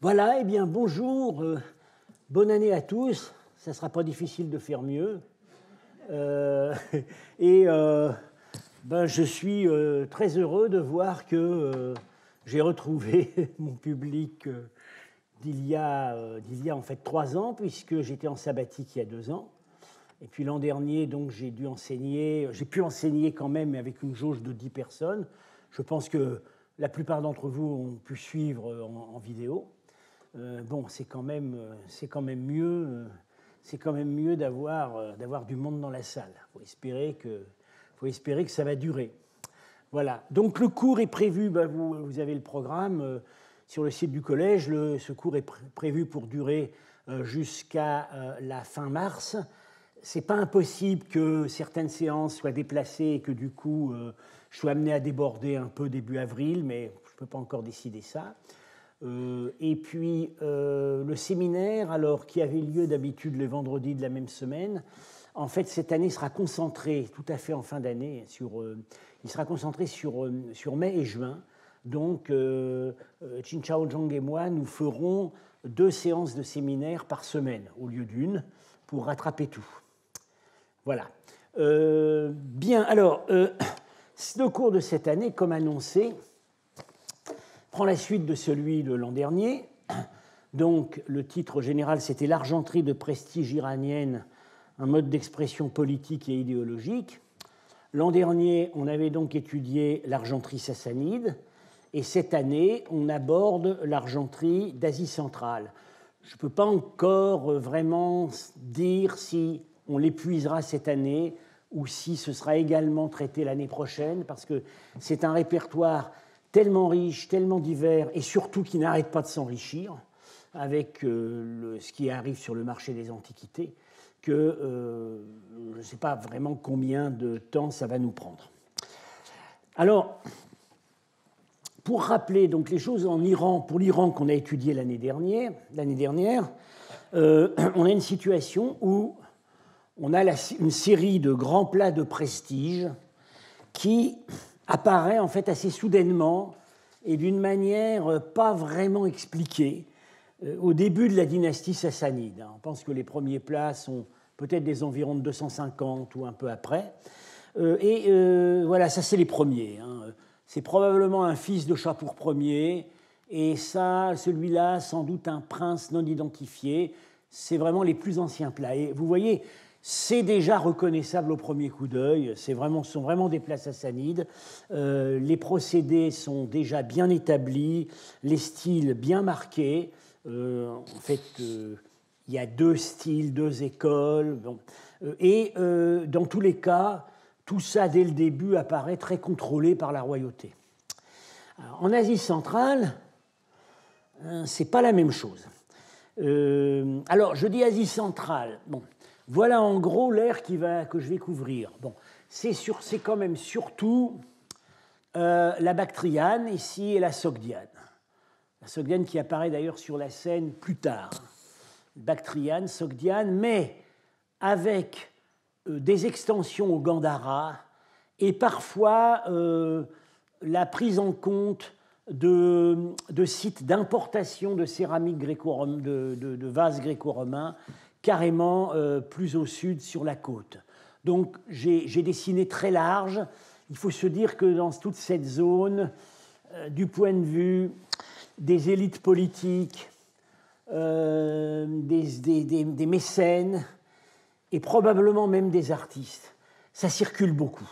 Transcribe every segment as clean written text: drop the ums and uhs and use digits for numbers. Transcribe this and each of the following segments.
Voilà, eh bien bonjour, bonne année à tous, ça ne sera pas difficile de faire mieux. Euh, et je suis très heureux de voir que j'ai retrouvé mon public d'il y a en fait 3 ans, puisque j'étais en sabbatique il y a 2 ans. Et puis l'an dernier, donc j'ai pu enseigner quand même, mais avec une jauge de 10 personnes. Je pense que la plupart d'entre vous ont pu suivre en vidéo. C'est quand même mieux d'avoir du monde dans la salle. Faut espérer que ça va durer. Voilà. Donc le cours est prévu. Vous avez le programme sur le site du collège. Ce cours est prévu pour durer jusqu'à la fin mars. C'est pas impossible que certaines séances soient déplacées et que du coup je sois amené à déborder un peu début avril, mais je ne peux pas encore décider ça. Et puis le séminaire, alors qui avait lieu d'habitude le vendredi de la même semaine, en fait cette année sera concentré, tout à fait en fin d'année, il sera concentré sur mai et juin. Donc Chin Chao Zhang et moi, nous ferons 2 séances de séminaire par semaine au lieu d'une pour rattraper tout. Voilà. Bien, alors le cours de cette année, comme annoncé, prend la suite de celui de l'an dernier. Donc, le titre général, c'était « L'argenterie de prestige iranienne, un mode d'expression politique et idéologique ». L'an dernier, on avait donc étudié l'argenterie sassanide, et cette année, on aborde l'argenterie d'Asie centrale. Je ne peux pas encore vraiment dire si on l'épuisera cette année ou si ce sera également traité l'année prochaine, parce que c'est un répertoire tellement riche, tellement divers, et surtout qui n'arrête pas de s'enrichir avec ce qui arrive sur le marché des antiquités, que je ne sais pas vraiment combien de temps ça va nous prendre. Alors, pour rappeler donc les choses en Iran, pour l'Iran qu'on a étudié l'année dernière, on a une situation où on a une série de grands plats de prestige qui apparaît en fait assez soudainement et d'une manière pas vraiment expliquée au début de la dynastie sassanide. On pense que les premiers plats sont peut-être des environs de 250 ou un peu après. Voilà, ça c'est les premiers. C'est probablement un fils de Chapour Ier, et ça, celui-là, sans doute un prince non identifié. C'est vraiment les plus anciens plats. Et vous voyez, c'est déjà reconnaissable au premier coup d'œil, ce sont vraiment des plats sassanides. Les procédés sont déjà bien établis, les styles bien marqués. En fait, il y a 2 styles, 2 écoles. Dans tous les cas, tout ça, dès le début, apparaît très contrôlé par la royauté. Alors, en Asie centrale, ce n'est pas la même chose. Alors, je dis Asie centrale. Bon. Voilà en gros l'ère que je vais couvrir. Bon, c'est quand même surtout la Bactriane ici et la Sogdiane. La Sogdiane qui apparaît d'ailleurs sur la scène plus tard. Bactriane, Sogdiane, mais avec des extensions au Gandhara et parfois la prise en compte de sites d'importation de céramique de vases gréco-romains carrément plus au sud sur la côte. Donc j'ai dessiné très large. Il faut se dire que dans toute cette zone, du point de vue des élites politiques, des mécènes et probablement même des artistes, ça circule beaucoup.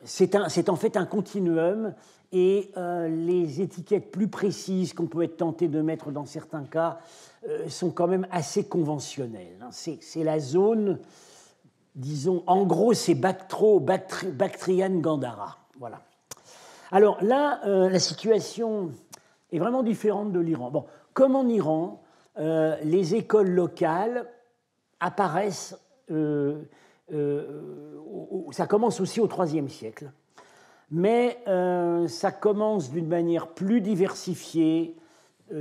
C'est en fait un continuum, et les étiquettes plus précises qu'on peut être tenté de mettre dans certains cas sont quand même assez conventionnelles. C'est la zone, disons, en gros, c'est Bactriane Gandhara. Voilà. Alors là, la situation est vraiment différente de l'Iran. Bon, comme en Iran, les écoles locales apparaissent, ça commence aussi au IIIe siècle, mais ça commence d'une manière plus diversifiée,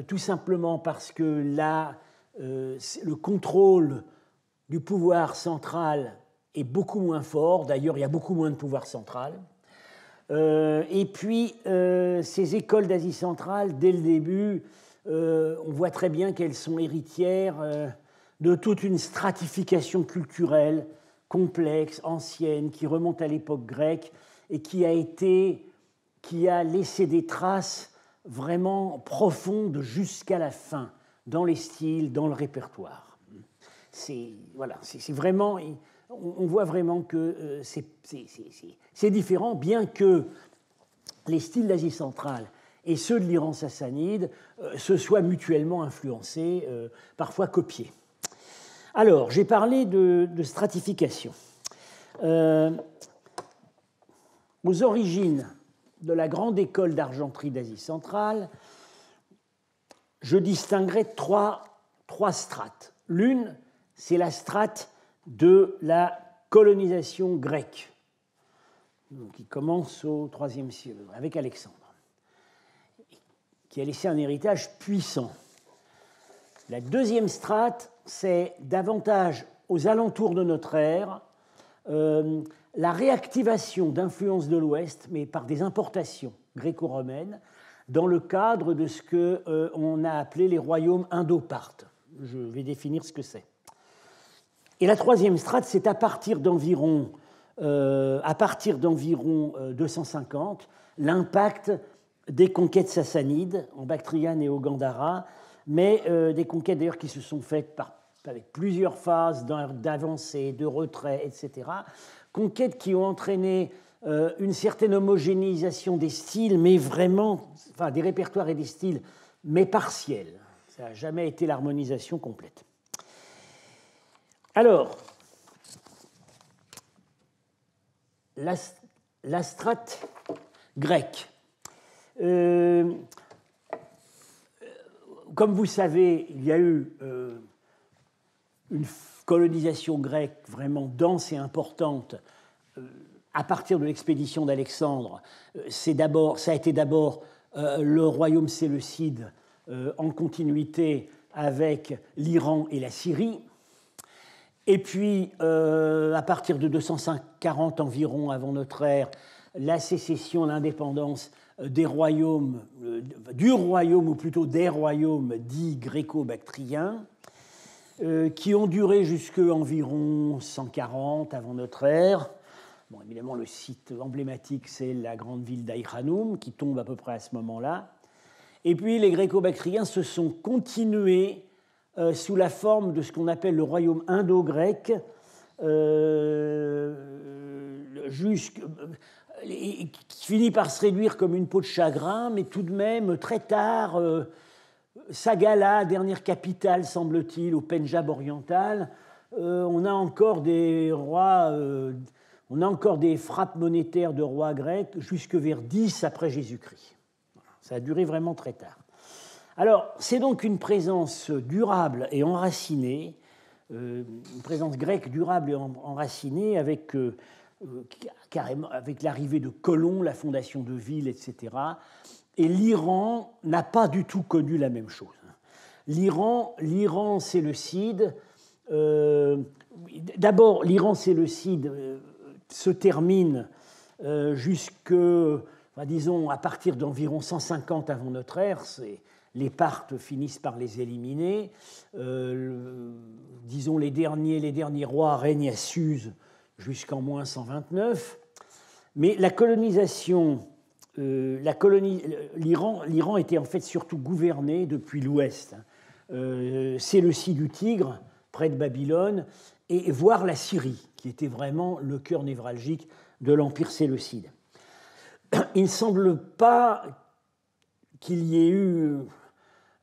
tout simplement parce que là, le contrôle du pouvoir central est beaucoup moins fort. D'ailleurs, il y a beaucoup moins de pouvoir central. Et puis, ces écoles d'Asie centrale, dès le début, on voit très bien qu'elles sont héritières de toute une stratification culturelle complexe, ancienne, qui remonte à l'époque grecque et qui a laissé des traces vraiment profondes jusqu'à la fin, dans les styles, dans le répertoire. Voilà, c'est vraiment, on voit vraiment que c'est différent, bien que les styles d'Asie centrale et ceux de l'Iran sassanide se soient mutuellement influencés, parfois copiés. Alors, j'ai parlé de stratification. Aux origines de la grande école d'argenterie d'Asie centrale, je distinguerai trois strates. L'une, c'est la strate de la colonisation grecque, qui commence au IIIe siècle, avec Alexandre, qui a laissé un héritage puissant. La deuxième strate, c'est davantage aux alentours de notre ère, la réactivation d'influences de l'Ouest, mais par des importations gréco-romaines, dans le cadre de ce qu'on a appelé les royaumes indo-parthes. Je vais définir ce que c'est. Et la troisième strate, c'est à partir d'environ 250, l'impact des conquêtes sassanides en Bactriane et au Gandhara, mais des conquêtes d'ailleurs qui se sont faites avec plusieurs phases d'avancée, de retrait, etc. Conquêtes qui ont entraîné une certaine homogénéisation des styles, mais vraiment, enfin des répertoires et des styles, mais partiels. Ça n'a jamais été l'harmonisation complète. Alors, la strate grecque. Comme vous savez, il y a eu une colonisation grecque vraiment dense et importante à partir de l'expédition d'Alexandre. Ça a été d'abord le royaume séleucide en continuité avec l'Iran et la Syrie. Et puis, à partir de 240 environ avant notre ère, la sécession, l'indépendance du royaume, ou plutôt des royaumes dits gréco-bactriens, qui ont duré jusqu'à environ 140 avant notre ère. Bon, évidemment, le site emblématique, c'est la grande ville d'Aïkhanoum, qui tombe à peu près à ce moment-là. Et puis, les gréco-bactriens se sont continués sous la forme de ce qu'on appelle le royaume indo-grec, qui finit par se réduire comme une peau de chagrin, mais tout de même, très tard, Sagala, dernière capitale, semble-t-il, au Pendjab oriental, on a encore des rois, on a encore des frappes monétaires de rois grecs jusque vers 10 après Jésus-Christ. Ça a duré vraiment très tard. Alors, c'est donc une présence durable et enracinée, une présence grecque durable et enracinée avec l'arrivée de colons, la fondation de villes, etc. Et l'Iran n'a pas du tout connu la même chose. L'Iran séleucide, d'abord, l'Iran séleucide se termine disons, à partir d'environ 150 avant notre ère. Les Parthes finissent par les éliminer. Disons, les derniers rois règnent à Suse jusqu'en moins 129. Mais la colonisation, l'Iran était en fait surtout gouverné depuis l'ouest. Séleucie du Tigre, près de Babylone, et voire la Syrie, qui était vraiment le cœur névralgique de l'empire séleucide. Il ne semble pas qu'il y ait eu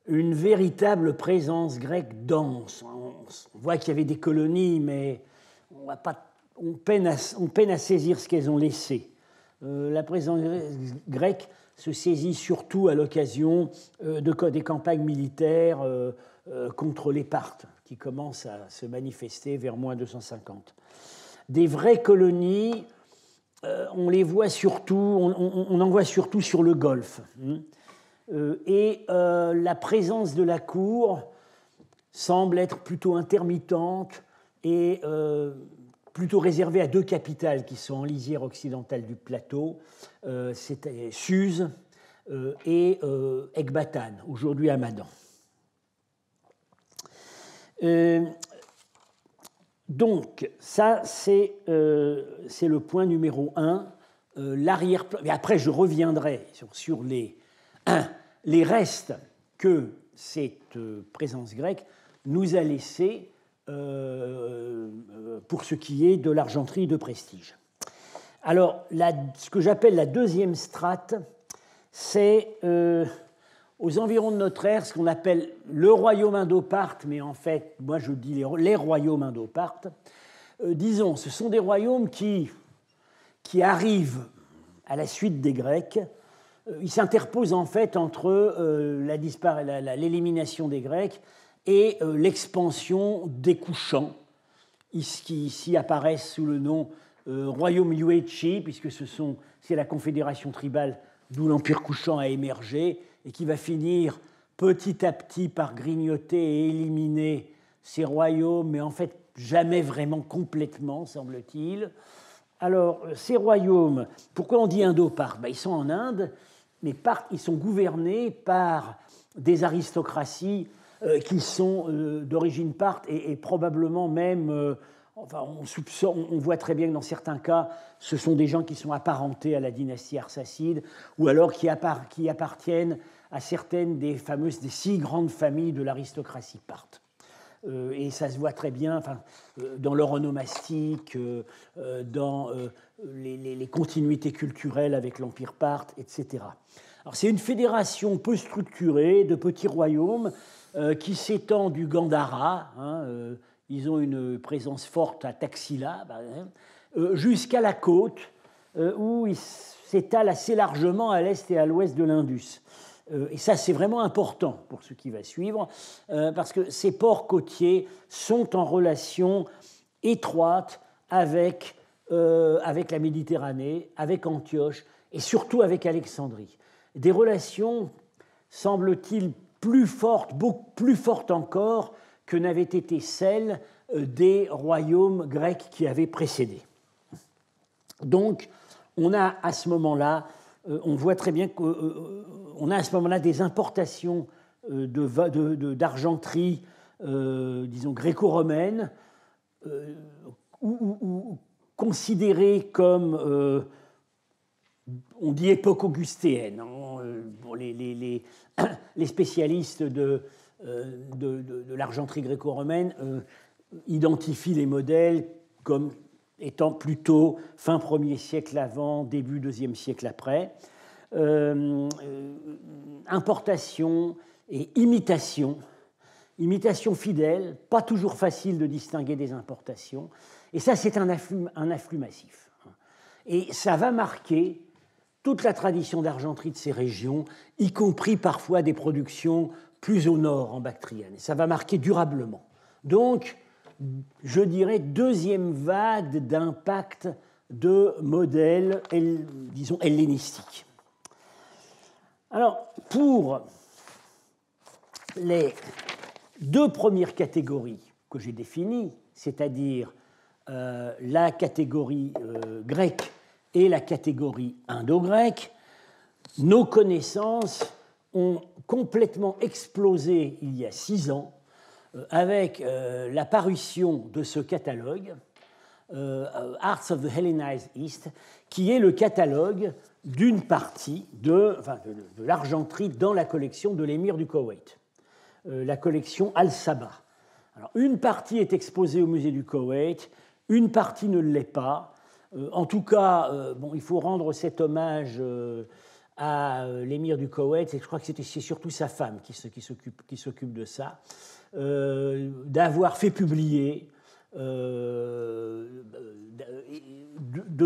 une véritable présence grecque dense. On voit qu'il y avait des colonies, mais on peine à saisir ce qu'elles ont laissé. La présence grecque se saisit surtout à l'occasion des campagnes militaires contre les Parthes, qui commencent à se manifester vers moins 250. Des vraies colonies, on les voit surtout, on en voit surtout sur le Golfe. Et la présence de la cour semble être plutôt intermittente et plutôt réservée à deux capitales qui sont en lisière occidentale du plateau, c'est Suse et Ecbatane, aujourd'hui Hamadan. Donc, ça, c'est le point numéro 1, l'arrière-plan. Et après, je reviendrai sur les restes que cette présence grecque nous a laissés pour ce qui est de l'argenterie de prestige. Alors, ce que j'appelle la deuxième strate, c'est aux environs de notre ère, ce qu'on appelle le royaume indo-parthe, mais en fait, moi je dis les royaumes indo-parthes. Disons, ce sont des royaumes qui arrivent à la suite des Grecs. Ils s'interposent en fait entre l'élimination des Grecs et l'expansion des Kushans, qui ici apparaissent sous le nom royaume Yuezhi, puisque c'est la confédération tribale d'où l'empire Kushan a émergé, et qui va finir petit à petit par grignoter et éliminer ces royaumes, mais en fait jamais vraiment complètement, semble-t-il. Alors, ces royaumes, pourquoi on dit indo-parthes? Ils sont en Inde, mais ils sont gouvernés par des aristocraties qui sont d'origine parthe et probablement même... on voit très bien que dans certains cas, ce sont des gens qui sont apparentés à la dynastie arsacide ou alors qui appartiennent à certaines des 6 grandes familles de l'aristocratie parthe. Et ça se voit très bien dans leur onomastique, dans les continuités culturelles avec l'empire parthe, etc. Alors, c'est une fédération peu structurée de petits royaumes qui s'étend du Gandhara, ils ont une présence forte à Taxila, jusqu'à la côte, où ils s'étalent assez largement à l'est et à l'ouest de l'Indus. Et ça, c'est vraiment important pour ce qui va suivre, parce que ces ports côtiers sont en relation étroite avec la Méditerranée, avec Antioche et surtout avec Alexandrie. Des relations, semble-t-il, beaucoup plus fortes encore que n'avaient été celles des royaumes grecs qui avaient précédé. Donc, on a à ce moment-là, on voit très bien qu'on a à ce moment-là des importations d'argenterie, disons, gréco-romaine, ou considérées comme, on dit époque augustéenne. Les spécialistes de l'argenterie gréco-romaine identifient les modèles comme étant plutôt fin 1er siècle avant, début 2e siècle après. Importation et imitation fidèle, pas toujours facile de distinguer des importations, et ça c'est un afflux massif. Et ça va marquer toute la tradition d'argenterie de ces régions, y compris parfois des productions plus au nord en Bactriane, et ça va marquer durablement. Donc, je dirais, deuxième vague d'impact de modèles, disons, hellénistiques. Alors, pour les 2 premières catégories que j'ai définies, c'est-à-dire la catégorie grecque et la catégorie indo-grecque, nos connaissances ont complètement explosé il y a 6 ans avec la parution de ce catalogue, Arts of the Hellenized East, qui est le catalogue d'une partie de l'argenterie dans la collection de l'émir du Koweït, la collection Al-Sabah. Alors, une partie est exposée au musée du Koweït, une partie ne l'est pas. En tout cas, il faut rendre cet hommage à l'émir du Koweït, et je crois que c'est surtout sa femme qui s'occupe de ça, d'avoir fait publier, de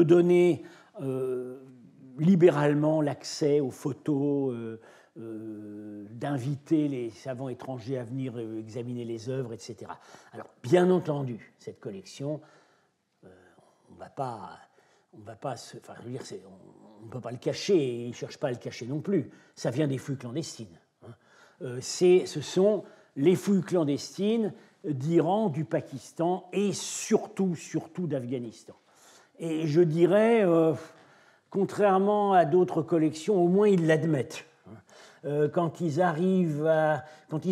donner libéralement l'accès aux photos, d'inviter les savants étrangers à venir examiner les œuvres, etc. Alors, bien entendu, cette collection, on ne peut pas le cacher, et ils ne cherchent pas à le cacher non plus. Ça vient des fouilles clandestines. Ce sont les fouilles clandestines d'Iran, du Pakistan et surtout d'Afghanistan. Et je dirais, contrairement à d'autres collections, au moins ils l'admettent. quand ils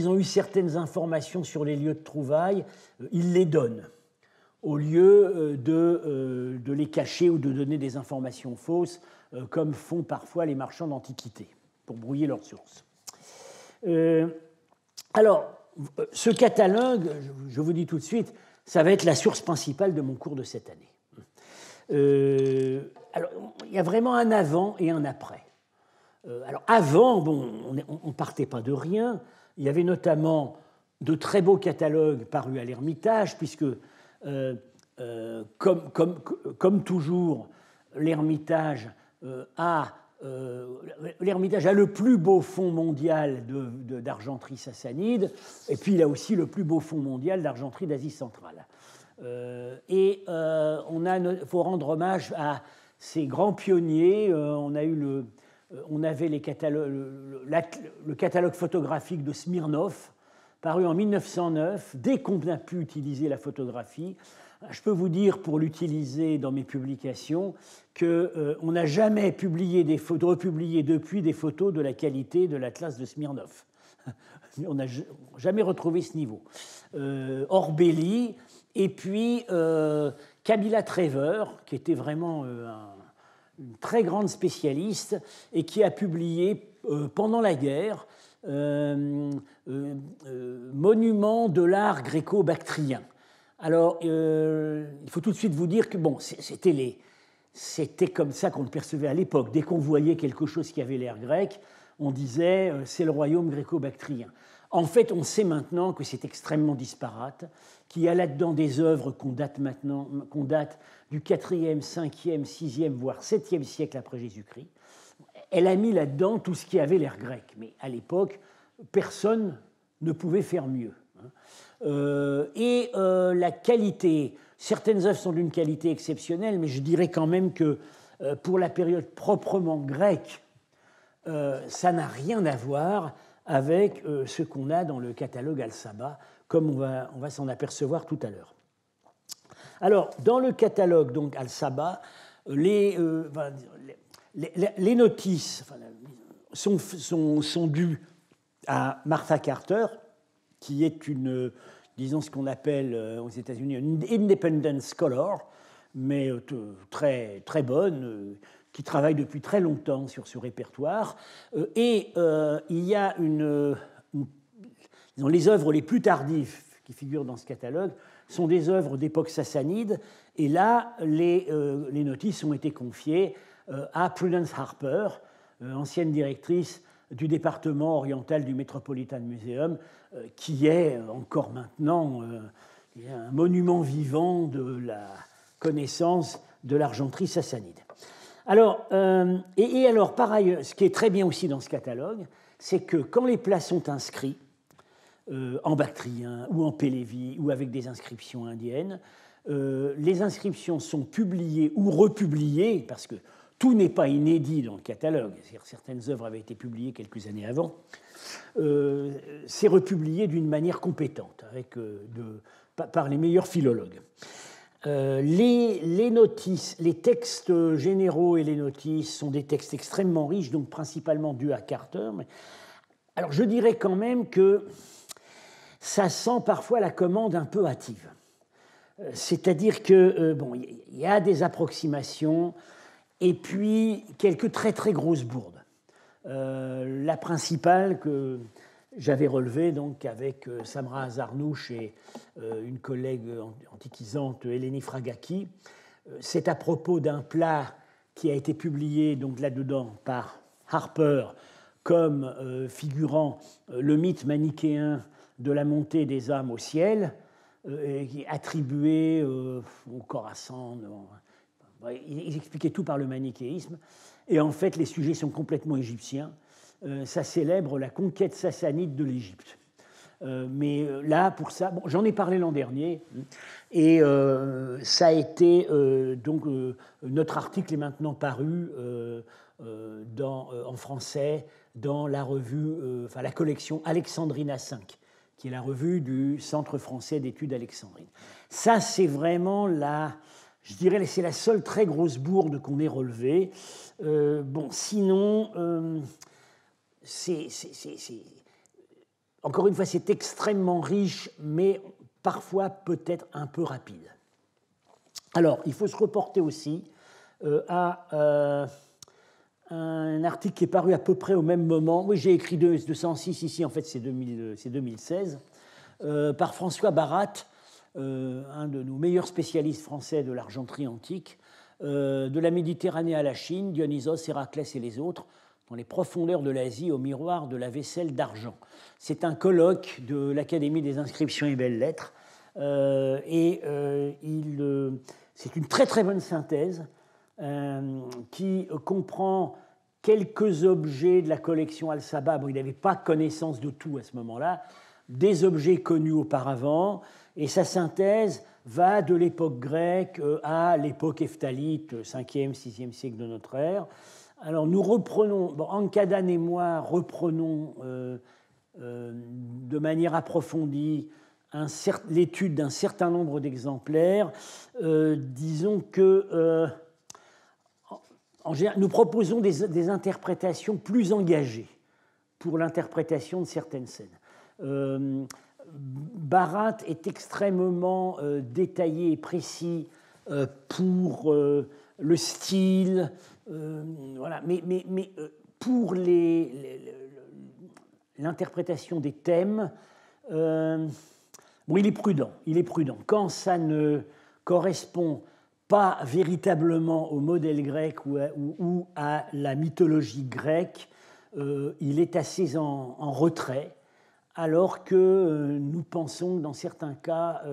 ont eu certaines informations sur les lieux de trouvailles, ils les donnent, au lieu de les cacher ou de donner des informations fausses, comme font parfois les marchands d'antiquités, pour brouiller leurs sources. Alors, ce catalogue, je vous dis tout de suite, ça va être la source principale de mon cours de cette année. Alors, il y a vraiment un avant et un après. Alors, avant, bon, on ne partait pas de rien. Il y avait notamment de très beaux catalogues parus à l'Ermitage, puisque, comme toujours, l'Ermitage a le plus beau fonds mondial d'argenterie sassanide, et puis il a aussi le plus beau fonds mondial d'argenterie d'Asie centrale. Il faut rendre hommage à ces grands pionniers. On avait le catalogue photographique de Smirnov, paru en 1909, dès qu'on a pu utiliser la photographie. Je peux vous dire, pour l'utiliser dans mes publications, qu'on n'a jamais republié depuis des photos de la qualité de l'Atlas de Smirnov. On n'a jamais retrouvé ce niveau. Orbelli, et puis Camilla Trevor, qui était vraiment une très grande spécialiste et qui a publié pendant la guerre Monument de l'art gréco-bactrien. Alors, il faut tout de suite vous dire que bon, c'était comme ça qu'on le percevait à l'époque. Dès qu'on voyait quelque chose qui avait l'air grec, on disait c'est le royaume gréco-bactrien. En fait, on sait maintenant que c'est extrêmement disparate, qu'il y a là-dedans des œuvres qu'on date du 4e, 5e, 6e, voire 7e siècle après Jésus-Christ. Elle a mis là-dedans tout ce qui avait l'air grec, mais à l'époque, personne ne pouvait faire mieux. La qualité, certaines œuvres sont d'une qualité exceptionnelle, mais je dirais quand même que pour la période proprement grecque, ça n'a rien à voir avec ce qu'on a dans le catalogue Al-Saba, comme on va s'en apercevoir tout à l'heure. Alors, dans le catalogue donc Al-Saba, les notices sont dues à Martha Carter, qui est disons ce qu'on appelle aux États-Unis une independent scholar, mais très, très bonne, qui travaille depuis très longtemps sur ce répertoire. Il y a disons, les œuvres les plus tardives qui figurent dans ce catalogue sont des œuvres d'époque sassanide, et là, les notices ont été confiées à Prudence Harper, ancienne directrice du département oriental du Metropolitan Museum, qui est encore maintenant un monument vivant de la connaissance de l'argenterie sassanide. Alors, alors, par ailleurs, ce qui est très bien aussi dans ce catalogue, c'est que quand les plats sont inscrits, en bactrien ou en pélévi ou avec des inscriptions indiennes, les inscriptions sont publiées ou republiées, parce que tout n'est pas inédit dans le catalogue, certaines œuvres avaient été publiées quelques années avant, c'est republié d'une manière compétente, par les meilleurs philologues. Les notices, les textes généraux et les notices sont des textes extrêmement riches, donc principalement dus à Carter. Alors je dirais quand même que ça sent parfois la commande un peu hâtive. C'est-à-dire que bon, il y a des approximations et puis quelques très très grosses bourdes. La principale que j'avais relevée donc avec Samra Zarnouch et une collègue antiquisante, Eleni Fragaki, c'est à propos d'un plat qui a été publié donc là-dedans par Harper comme figurant le mythe manichéen de la montée des âmes au ciel, attribué au Khorassan. Ils expliquaient tout par le manichéisme. Et en fait, les sujets sont complètement égyptiens. Ça célèbre la conquête sassanide de l'Égypte. Mais là, pour ça, bon, j'en ai parlé l'an dernier, et ça a été donc notre article est maintenant paru en français dans la revue, la collection Alexandrina 5, qui est la revue du Centre français d'études alexandrines. Ça, c'est vraiment je dirais, c'est la seule très grosse bourde qu'on ait relevée. Bon, sinon, encore une fois, c'est extrêmement riche, mais parfois peut-être un peu rapide. Alors, il faut se reporter aussi à un article qui est paru à peu près au même moment. Oui, j'ai écrit 206 ici, en fait c'est 2016, par François Barat, un de nos meilleurs spécialistes français de l'argenterie antique, de la Méditerranée à la Chine, Dionysos, Héraclès et les autres, dans les profondeurs de l'Asie, au miroir de la vaisselle d'argent. C'est un colloque de l'Académie des inscriptions et belles-lettres, c'est une très très bonne synthèse qui comprend quelques objets de la collection Al-Sabah. Bon, il n'avait pas connaissance de tout à ce moment-là, des objets connus auparavant, et sa synthèse va de l'époque grecque à l'époque heptalite, 5e, 6e siècle de notre ère. Alors nous reprenons, Ankadan et moi reprenons de manière approfondie l'étude d'un certain nombre d'exemplaires. Disons que en général, nous proposons des interprétations plus engagées pour l'interprétation de certaines scènes. Barat est extrêmement détaillé et précis pour le style, voilà. Mais pour l'interprétation des thèmes, il est prudent. Quand ça ne correspond pas véritablement au modèle grec ou à la mythologie grecque, il est assez en retrait, alors que nous pensons que dans certains cas,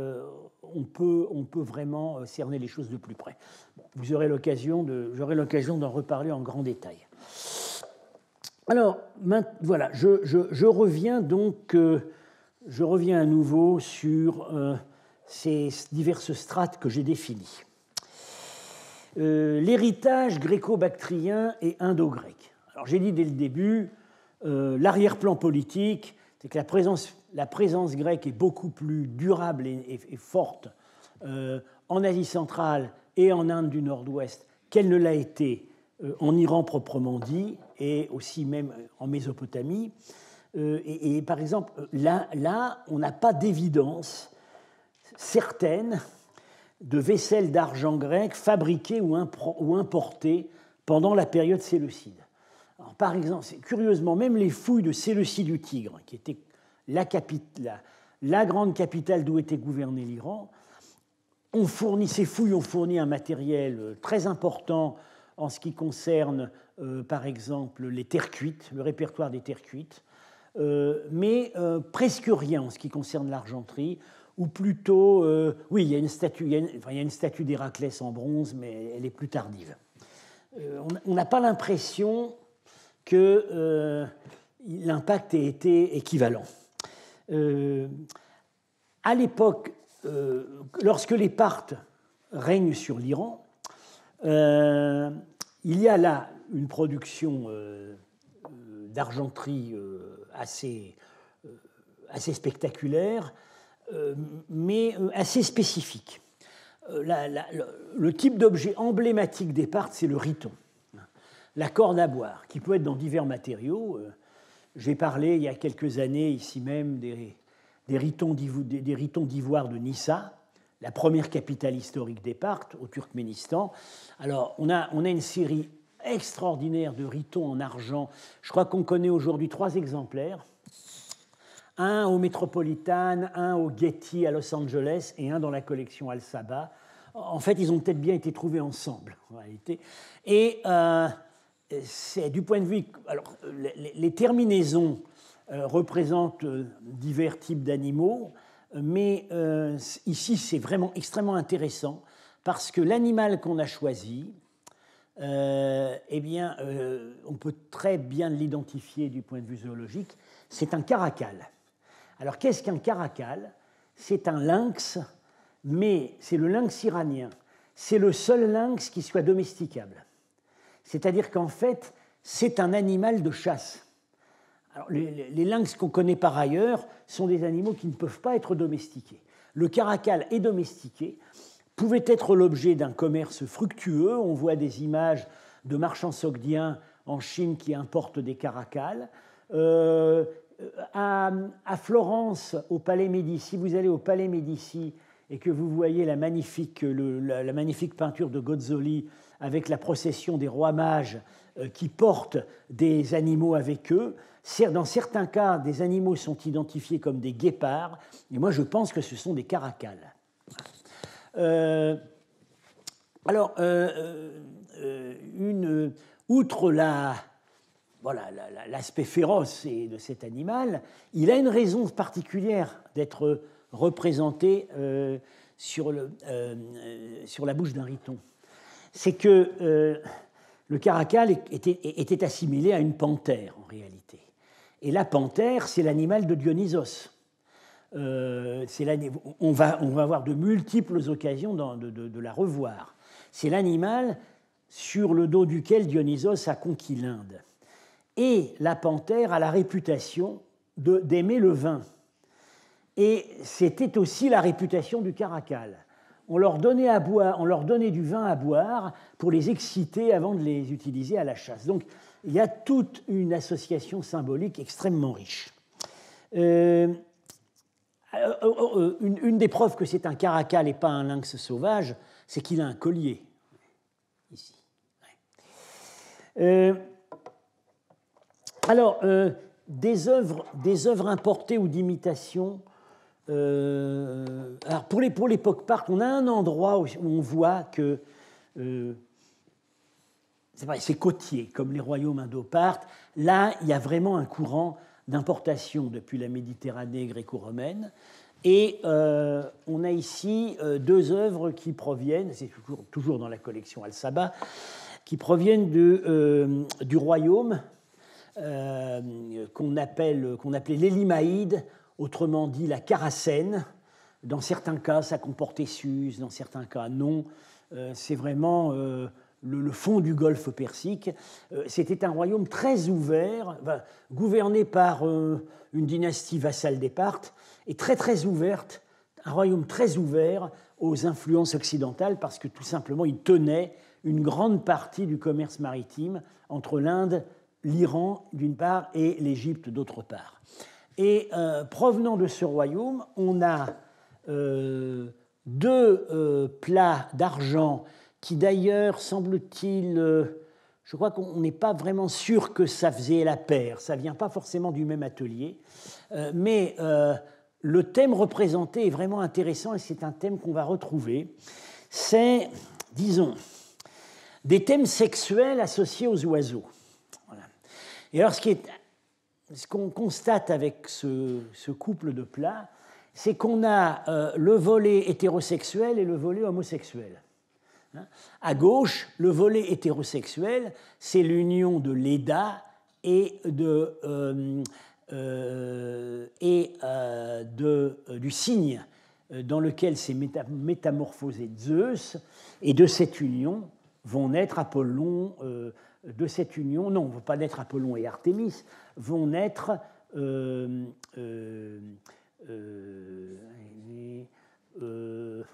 on peut vraiment cerner les choses de plus près. Bon, j'aurai l'occasion d'en reparler en grand détail. Alors, voilà, je reviens donc, à nouveau sur ces diverses strates que j'ai définies. L'héritage gréco-bactrien et indo-grec. Alors, j'ai dit dès le début, l'arrière-plan politique, c'est que la présence grecque est beaucoup plus durable et forte en Asie centrale et en Inde du Nord-Ouest qu'elle ne l'a été en Iran proprement dit et aussi même en Mésopotamie. Et par exemple, là, on n'a pas d'évidence certaine de vaisselle d'argent grec fabriquée ou importée pendant la période séleucide. Alors, par exemple, curieusement, même les fouilles de Séleucie du Tigre, qui était la grande capitale d'où était gouverné l'Iran, ces fouilles ont fourni un matériel très important en ce qui concerne, par exemple, les terres cuites, le répertoire des terres cuites, mais presque rien en ce qui concerne l'argenterie, ou plutôt, oui, il y a une statue d'Héraclès en bronze, mais elle est plus tardive. On n'a pas l'impression que l'impact ait été équivalent. À l'époque, lorsque les Parthes règnent sur l'Iran, il y a là une production d'argenterie assez spectaculaire, mais assez spécifique. Le type d'objet emblématique des Parthes, c'est le riton, la corde à boire, qui peut être dans divers matériaux. J'ai parlé il y a quelques années, ici même, des ritons d'ivoire de Nissa, la première capitale historique des Parthes, au Turkménistan. Alors, on a une série extraordinaire de ritons en argent. Je crois qu'on connaît aujourd'hui 3 exemplaires. Un au Metropolitan, un au Getty à Los Angeles et un dans la collection Al-Sabah. En fait, ils ont peut-être bien été trouvés ensemble, en réalité. Et c'est du point de vue... Alors, les terminaisons représentent divers types d'animaux, mais ici, c'est vraiment extrêmement intéressant parce que l'animal qu'on a choisi, on peut très bien l'identifier du point de vue zoologique, c'est un caracal. Alors, qu'est-ce qu'un caracal? C'est un lynx, mais c'est le lynx iranien. C'est le seul lynx qui soit domesticable. C'est-à-dire qu'en fait, c'est un animal de chasse. Alors, les lynx qu'on connaît par ailleurs sont des animaux qui ne peuvent pas être domestiqués. Le caracal est domestiqué, pouvait être l'objet d'un commerce fructueux. On voit des images de marchands sogdiens en Chine qui importent des caracals. À Florence, au Palais Médicis, vous allez au Palais Médicis et que vous voyez la magnifique peinture de Gozzoli avec la procession des rois mages qui portent des animaux avec eux. Dans certains cas, des animaux sont identifiés comme des guépards, et moi je pense que ce sont des caracals. Outre l'aspect féroce de cet animal, il a une raison particulière d'être représenté sur la bouche d'un riton. C'est que le caracal était assimilé à une panthère, en réalité. Et la panthère, c'est l'animal de Dionysos. On va avoir de multiples occasions de la revoir. C'est l'animal sur le dos duquel Dionysos a conquis l'Inde. Et la panthère a la réputation d'aimer le vin. Et c'était aussi la réputation du caracal. On leur donnait du vin à boire pour les exciter avant de les utiliser à la chasse. Donc il y a toute une association symbolique extrêmement riche. Une des preuves que c'est un caracal et pas un lynx sauvage, c'est qu'il a un collier. Ici. Alors, des œuvres importées ou d'imitation. Alors pour l'époque parthe, on a un endroit où on voit que c'est côtier, comme les royaumes indo-parthes. Là, il y a vraiment un courant d'importation depuis la Méditerranée gréco-romaine. Et on a ici deux œuvres qui proviennent, c'est toujours dans la collection Al-Saba, qui proviennent du royaume qu'on appelait l'Élimaïde, autrement dit la Caracène. Dans certains cas, ça comportait Suse, dans certains cas, non. C'est vraiment le fond du golfe Persique. C'était un royaume très ouvert, gouverné par une dynastie vassale des Parthes, et très très ouverte, un royaume très ouvert aux influences occidentales, parce que tout simplement, il tenait une grande partie du commerce maritime entre l'Inde, l'Iran d'une part et l'Égypte d'autre part. Et provenant de ce royaume, on a deux plats d'argent qui d'ailleurs, semble-t-il, je crois qu'on n'est pas vraiment sûr que ça faisait la paire, ça ne vient pas forcément du même atelier, mais le thème représenté est vraiment intéressant et c'est un thème qu'on va retrouver. C'est, disons, des thèmes sexuels associés aux oiseaux. Voilà. Et alors, ce qu'on constate avec ce couple de plats, c'est qu'on a le volet hétérosexuel et le volet homosexuel. À gauche, le volet hétérosexuel, c'est l'union de Léda et du cygne dans lequel s'est métamorphosé Zeus, et de cette union vont naître Apollon, de cette union, non, ne vont pas naître Apollon et Artémis, vont naître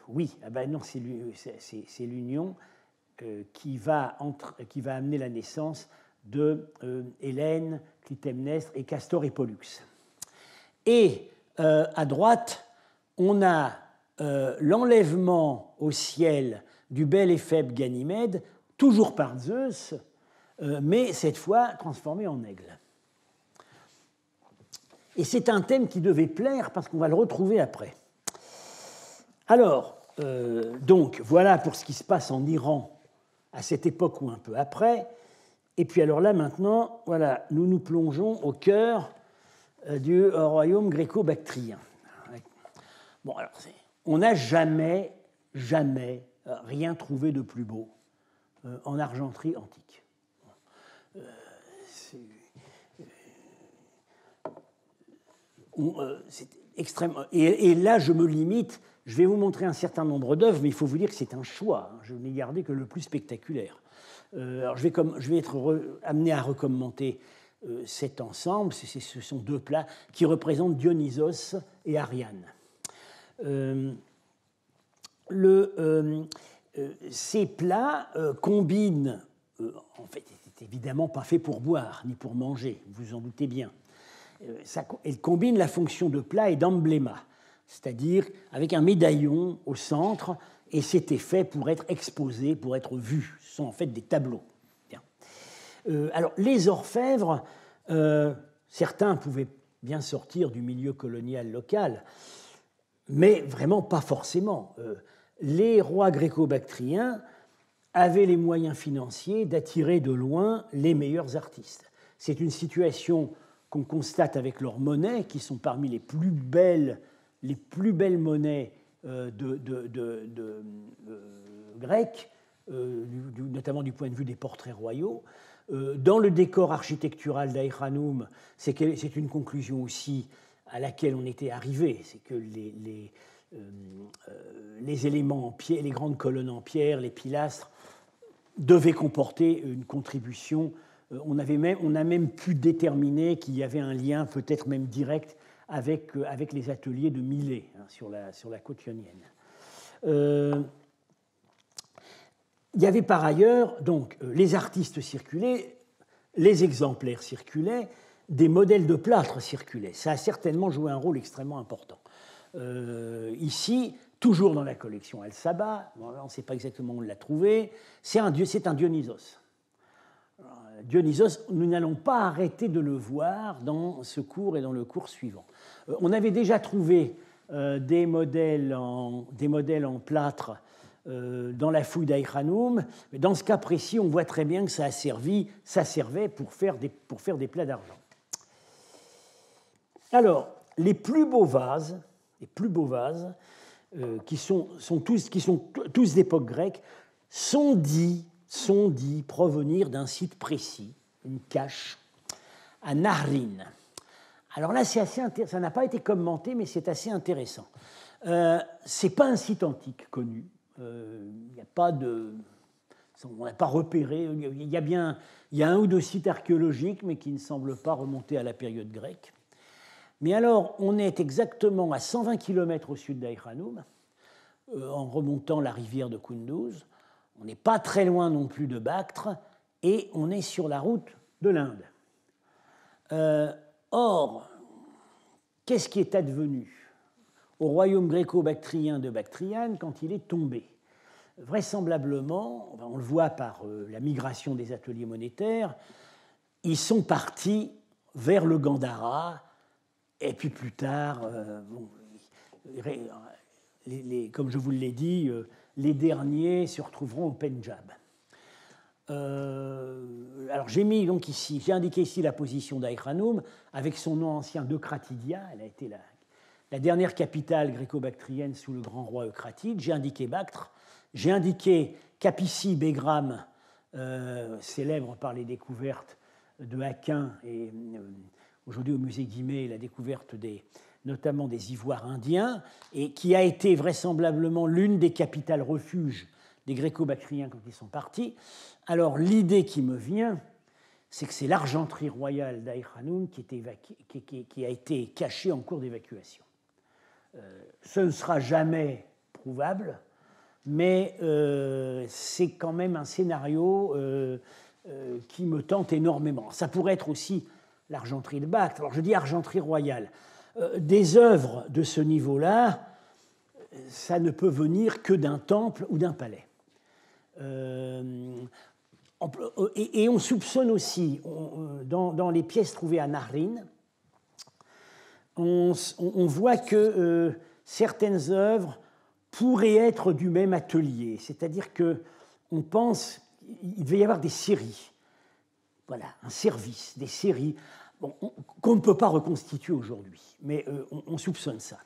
oui, ah ben non, c'est l'union qui va amener la naissance de Hélène, Clytemnestre et Castor et Pollux. Et à droite, on a l'enlèvement au ciel du bel et faible Ganymède, toujours par Zeus, mais cette fois transformé en aigle. Et c'est un thème qui devait plaire parce qu'on va le retrouver après. Alors, donc, voilà pour ce qui se passe en Iran à cette époque ou un peu après. Et puis alors là, maintenant, voilà, nous nous plongeons au cœur du royaume gréco-bactrien. Bon, alors, on n'a jamais rien trouvé de plus beau en argenterie antique. C'est extrêmement... Et là, je me limite, je vais vous montrer un certain nombre d'œuvres, mais il faut vous dire que c'est un choix. Je n'ai gardé que le plus spectaculaire. Alors je vais être amené à recommenter cet ensemble. Ce sont deux plats qui représentent Dionysos et Ariane. Ces plats combinent, en fait, c'est évidemment pas fait pour boire ni pour manger, vous en doutez bien. elle combine la fonction de plat et d'embléma, c'est-à-dire avec un médaillon au centre, et c'était fait pour être exposé, pour être vu. Ce sont en fait des tableaux. Bien. Alors, les orfèvres, certains pouvaient bien sortir du milieu colonial local, mais vraiment pas forcément. Les rois gréco-bactriens avaient les moyens financiers d'attirer de loin les meilleurs artistes. C'est une situation qu'on constate avec leurs monnaies, qui sont parmi les plus belles monnaies grecques, notamment du point de vue des portraits royaux. Dans le décor architectural d'Aïranoum, c'est une conclusion aussi à laquelle on était arrivé, c'est que les éléments en pierre, les grandes colonnes en pierre, les pilastres, devaient comporter une contribution. On a même pu déterminer qu'il y avait un lien, peut-être même direct, avec les ateliers de Milet, sur la côte ionienne. Il y avait par ailleurs, donc, les artistes circulaient, les exemplaires circulaient, des modèles de plâtre circulaient. Ça a certainement joué un rôle extrêmement important. Ici, toujours dans la collection Al-Saba, on ne sait pas exactement où on l'a trouvé, c'est un Dionysos. Dionysos, nous n'allons pas arrêter de le voir dans ce cours et dans le cours suivant. On avait déjà trouvé des modèles en plâtre dans la fouille d'Aïranoum, mais dans ce cas précis, on voit très bien que ça servait pour faire des plats d'argent. Alors, les plus beaux vases, qui sont tous d'époque grecque, sont dits provenir d'un site précis, une cache, à Nahrin. Alors là, c'est assez intéressant. Ça n'a pas été commenté, mais c'est assez intéressant. Ce n'est pas un site antique connu. Il n'y a pas de... On n'a pas repéré. Il y a un ou deux sites archéologiques, mais qui ne semblent pas remonter à la période grecque. Mais alors, on est exactement à 120 km au sud d'Aïranoum, en remontant la rivière de Kunduz. On n'est pas très loin non plus de Bactre, et on est sur la route de l'Inde. Or, qu'est-ce qui est advenu au royaume gréco-bactrien de Bactriane quand il est tombé? Vraisemblablement, on le voit par la migration des ateliers monétaires, ils sont partis vers le Gandhara, et puis plus tard, comme je vous l'ai dit, les derniers se retrouveront au Pendjab. Alors j'ai indiqué ici la position d'Aïranoum avec son nom ancien d'Eucratidia. Elle a été la dernière capitale gréco-bactrienne sous le grand roi Eucratide. J'ai indiqué Bactre. J'ai indiqué Kapissi Begram, célèbre par les découvertes de Aquin et aujourd'hui au musée Guimet, la découverte notamment des ivoires indiens, et qui a été vraisemblablement l'une des capitales refuges des Gréco-Bactriens quand ils sont partis. Alors l'idée qui me vient, c'est que c'est l'argenterie royale d'Aïranoum qui a été cachée en cours d'évacuation. Ce ne sera jamais prouvable, mais c'est quand même un scénario qui me tente énormément. Ça pourrait être aussi l'argenterie de Bactre. Alors je dis argenterie royale. Des œuvres de ce niveau-là, ça ne peut venir que d'un temple ou d'un palais. Et on soupçonne aussi, dans les pièces trouvées à Nahrin, on voit que certaines œuvres pourraient être du même atelier, c'est-à-dire qu'on pense qu'il devait y avoir des séries, voilà, un service, des séries qu'on ne peut pas reconstituer aujourd'hui, mais on soupçonne ça.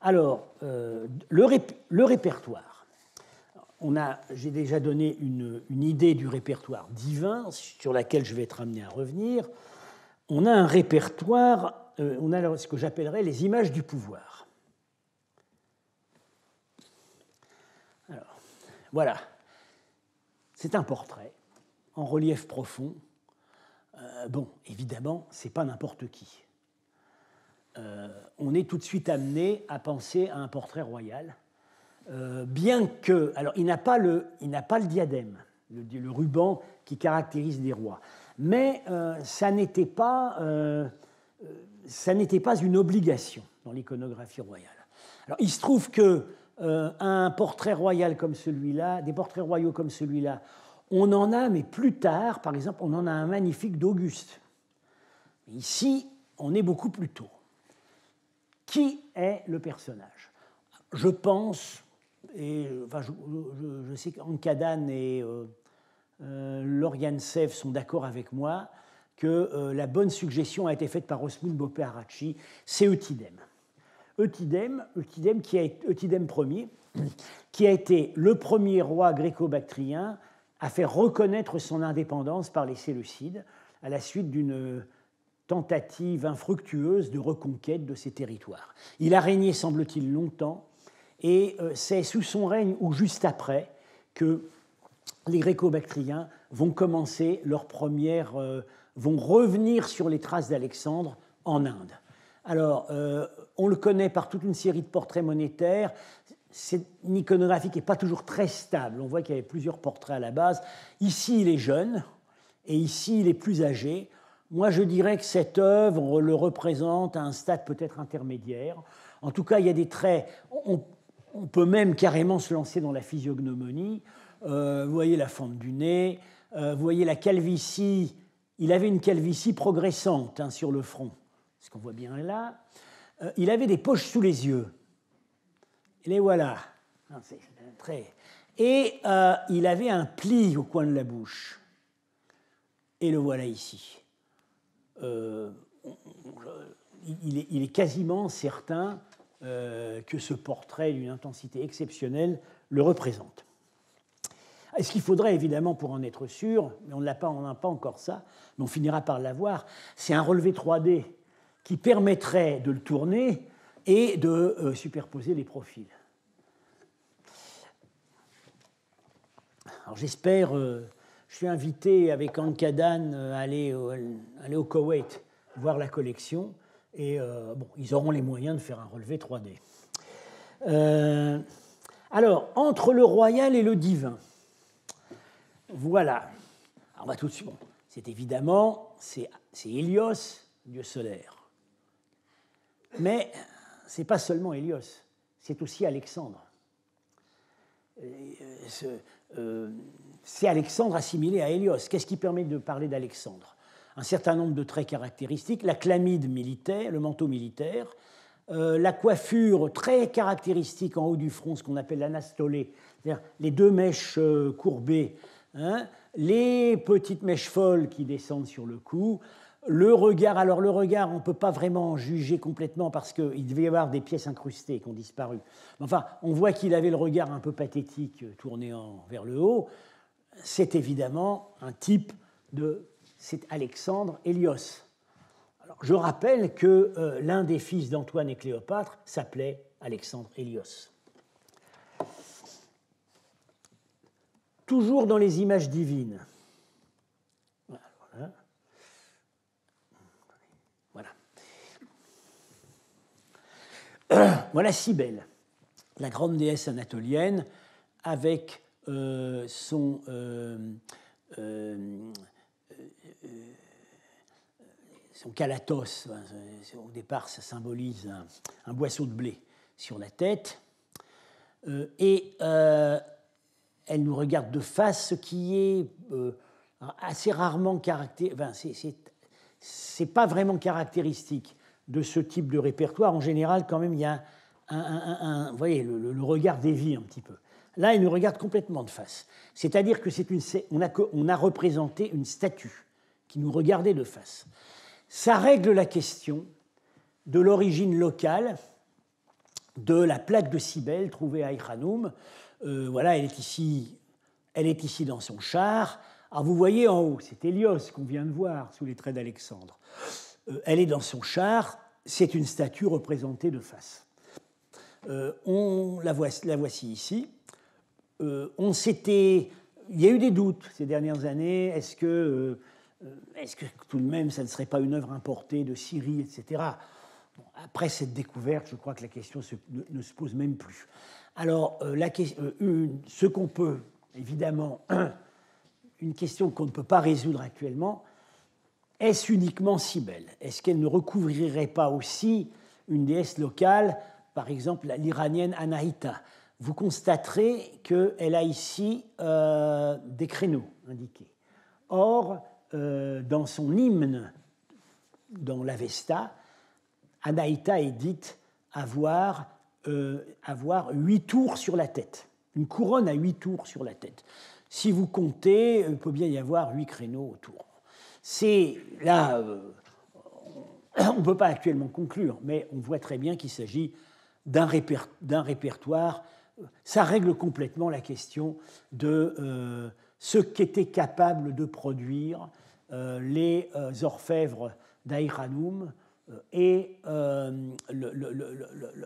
Alors, le répertoire. J'ai déjà donné une idée du répertoire divin, sur laquelle je vais être amené à revenir. On a un répertoire, on a ce que j'appellerais les images du pouvoir. Alors, voilà. C'est un portrait en relief profond. Bon, évidemment, ce n'est pas n'importe qui. On est tout de suite amené à penser à un portrait royal, bien que... Alors, il n'a pas le diadème, le ruban qui caractérise les rois, mais ça n'était pas ça n'était pas une obligation dans l'iconographie royale. Alors, il se trouve que un portrait royal comme celui-là, des portraits royaux comme celui-là, on en a, mais plus tard, par exemple, on en a un magnifique d'Auguste. Ici, on est beaucoup plus tôt. Qui est le personnage? Je pense, et enfin, je sais qu'Ankadan et Lauriane Sev sont d'accord avec moi, que la bonne suggestion a été faite par Osmund Bope-Arachchi, c'est Eutydème. Eutydème Ier, qui a été le premier roi gréco-bactrien à faire reconnaître son indépendance par les Séleucides à la suite d'une tentative infructueuse de reconquête de ces territoires. Il a régné, semble-t-il, longtemps, et c'est sous son règne ou juste après que les Gréco-Bactriens vont commencer leur première, vont revenir sur les traces d'Alexandre en Inde. Alors, on le connaît par toute une série de portraits monétaires. C'est une iconographie qui n'est pas toujours très stable. On voit qu'il y avait plusieurs portraits à la base. Ici, il est jeune, et ici, il est plus âgé. Moi, je dirais que cette œuvre le représente à un stade peut-être intermédiaire. En tout cas, il y a des traits. On peut même carrément se lancer dans la physiognomonie. Vous voyez la fente du nez, vous voyez la calvitie. Il avait une calvitie progressante sur le front, ce qu'on voit bien là. Il avait des poches sous les yeux. Et les voilà. C'est très... Et il avait un pli au coin de la bouche. Et le voilà ici. Il est quasiment certain que ce portrait d'une intensité exceptionnelle le représente. Et ce qu'il faudrait évidemment pour en être sûr, mais on n'a pas encore ça, mais on finira par l'avoir, c'est un relevé 3D qui permettrait de le tourner et de superposer les profils. Alors j'espère, je suis invité avec Ankadan à aller au Koweït voir la collection, et bon, ils auront les moyens de faire un relevé 3D. Alors, entre le royal et le divin, voilà. Alors, on va tout de suite. Bon, c'est évidemment, c'est Hélios, dieu solaire. Mais ce n'est pas seulement Hélios, c'est aussi Alexandre. C'est Alexandre assimilé à Hélios. Qu'est-ce qui permet de parler d'Alexandre? Un certain nombre de traits caractéristiques, la chlamyde militaire, le manteau militaire, la coiffure très caractéristique en haut du front, ce qu'on appelle l'anastolé, c'est-à-dire les deux mèches courbées, les petites mèches folles qui descendent sur le cou, le regard. Alors le regard, on ne peut pas vraiment en juger complètement parce qu'il devait y avoir des pièces incrustées qui ont disparu. Enfin, on voit qu'il avait le regard un peu pathétique tourné vers le haut. C'est évidemment un type de... C'est Alexandre Hélios. Alors, je rappelle que l'un des fils d'Antoine et Cléopâtre s'appelait Alexandre Hélios. Toujours dans les images divines. Voilà Cybèle, la grande déesse anatolienne, avec son calatos. Au départ, ça symbolise un boisseau de blé sur la tête. Et elle nous regarde de face, ce qui est assez rarement caractéristique. Enfin, c'est pas vraiment caractéristique de ce type de répertoire. En général, quand même, il y a vous voyez, le regard dévie un petit peu. Là, il nous regarde complètement de face. C'est-à-dire que on a représenté une statue qui nous regardait de face. Ça règle la question de l'origine locale de la plaque de Cybèle trouvée à Ichanum. Voilà, elle est ici dans son char. Alors vous voyez en haut, c'est Hélios qu'on vient de voir sous les traits d'Alexandre. Elle est dans son char, c'est une statue représentée de face. La voici ici. Il y a eu des doutes ces dernières années. Est-ce que tout de même, ça ne serait pas une œuvre importée de Syrie, etc. Bon, après cette découverte, je crois que la question ne se pose même plus. Alors, ce qu'on peut, évidemment, une question qu'on ne peut pas résoudre actuellement, est-ce uniquement Cybèle? Est-ce qu'elle ne recouvrirait pas aussi une déesse locale, par exemple l'iranienne Anahita? Vous constaterez qu'elle a ici des créneaux indiqués. Or, dans son hymne, dans l'Avesta, Anahita est dite avoir 8 tours sur la tête, une couronne à 8 tours sur la tête. Si vous comptez, il peut bien y avoir 8 créneaux autour. C'est là, on ne peut pas actuellement conclure, mais on voit très bien qu'il s'agit d'un répertoire. Ça règle complètement la question de ce qu'étaient capables de produire les orfèvres d'Aïranoum et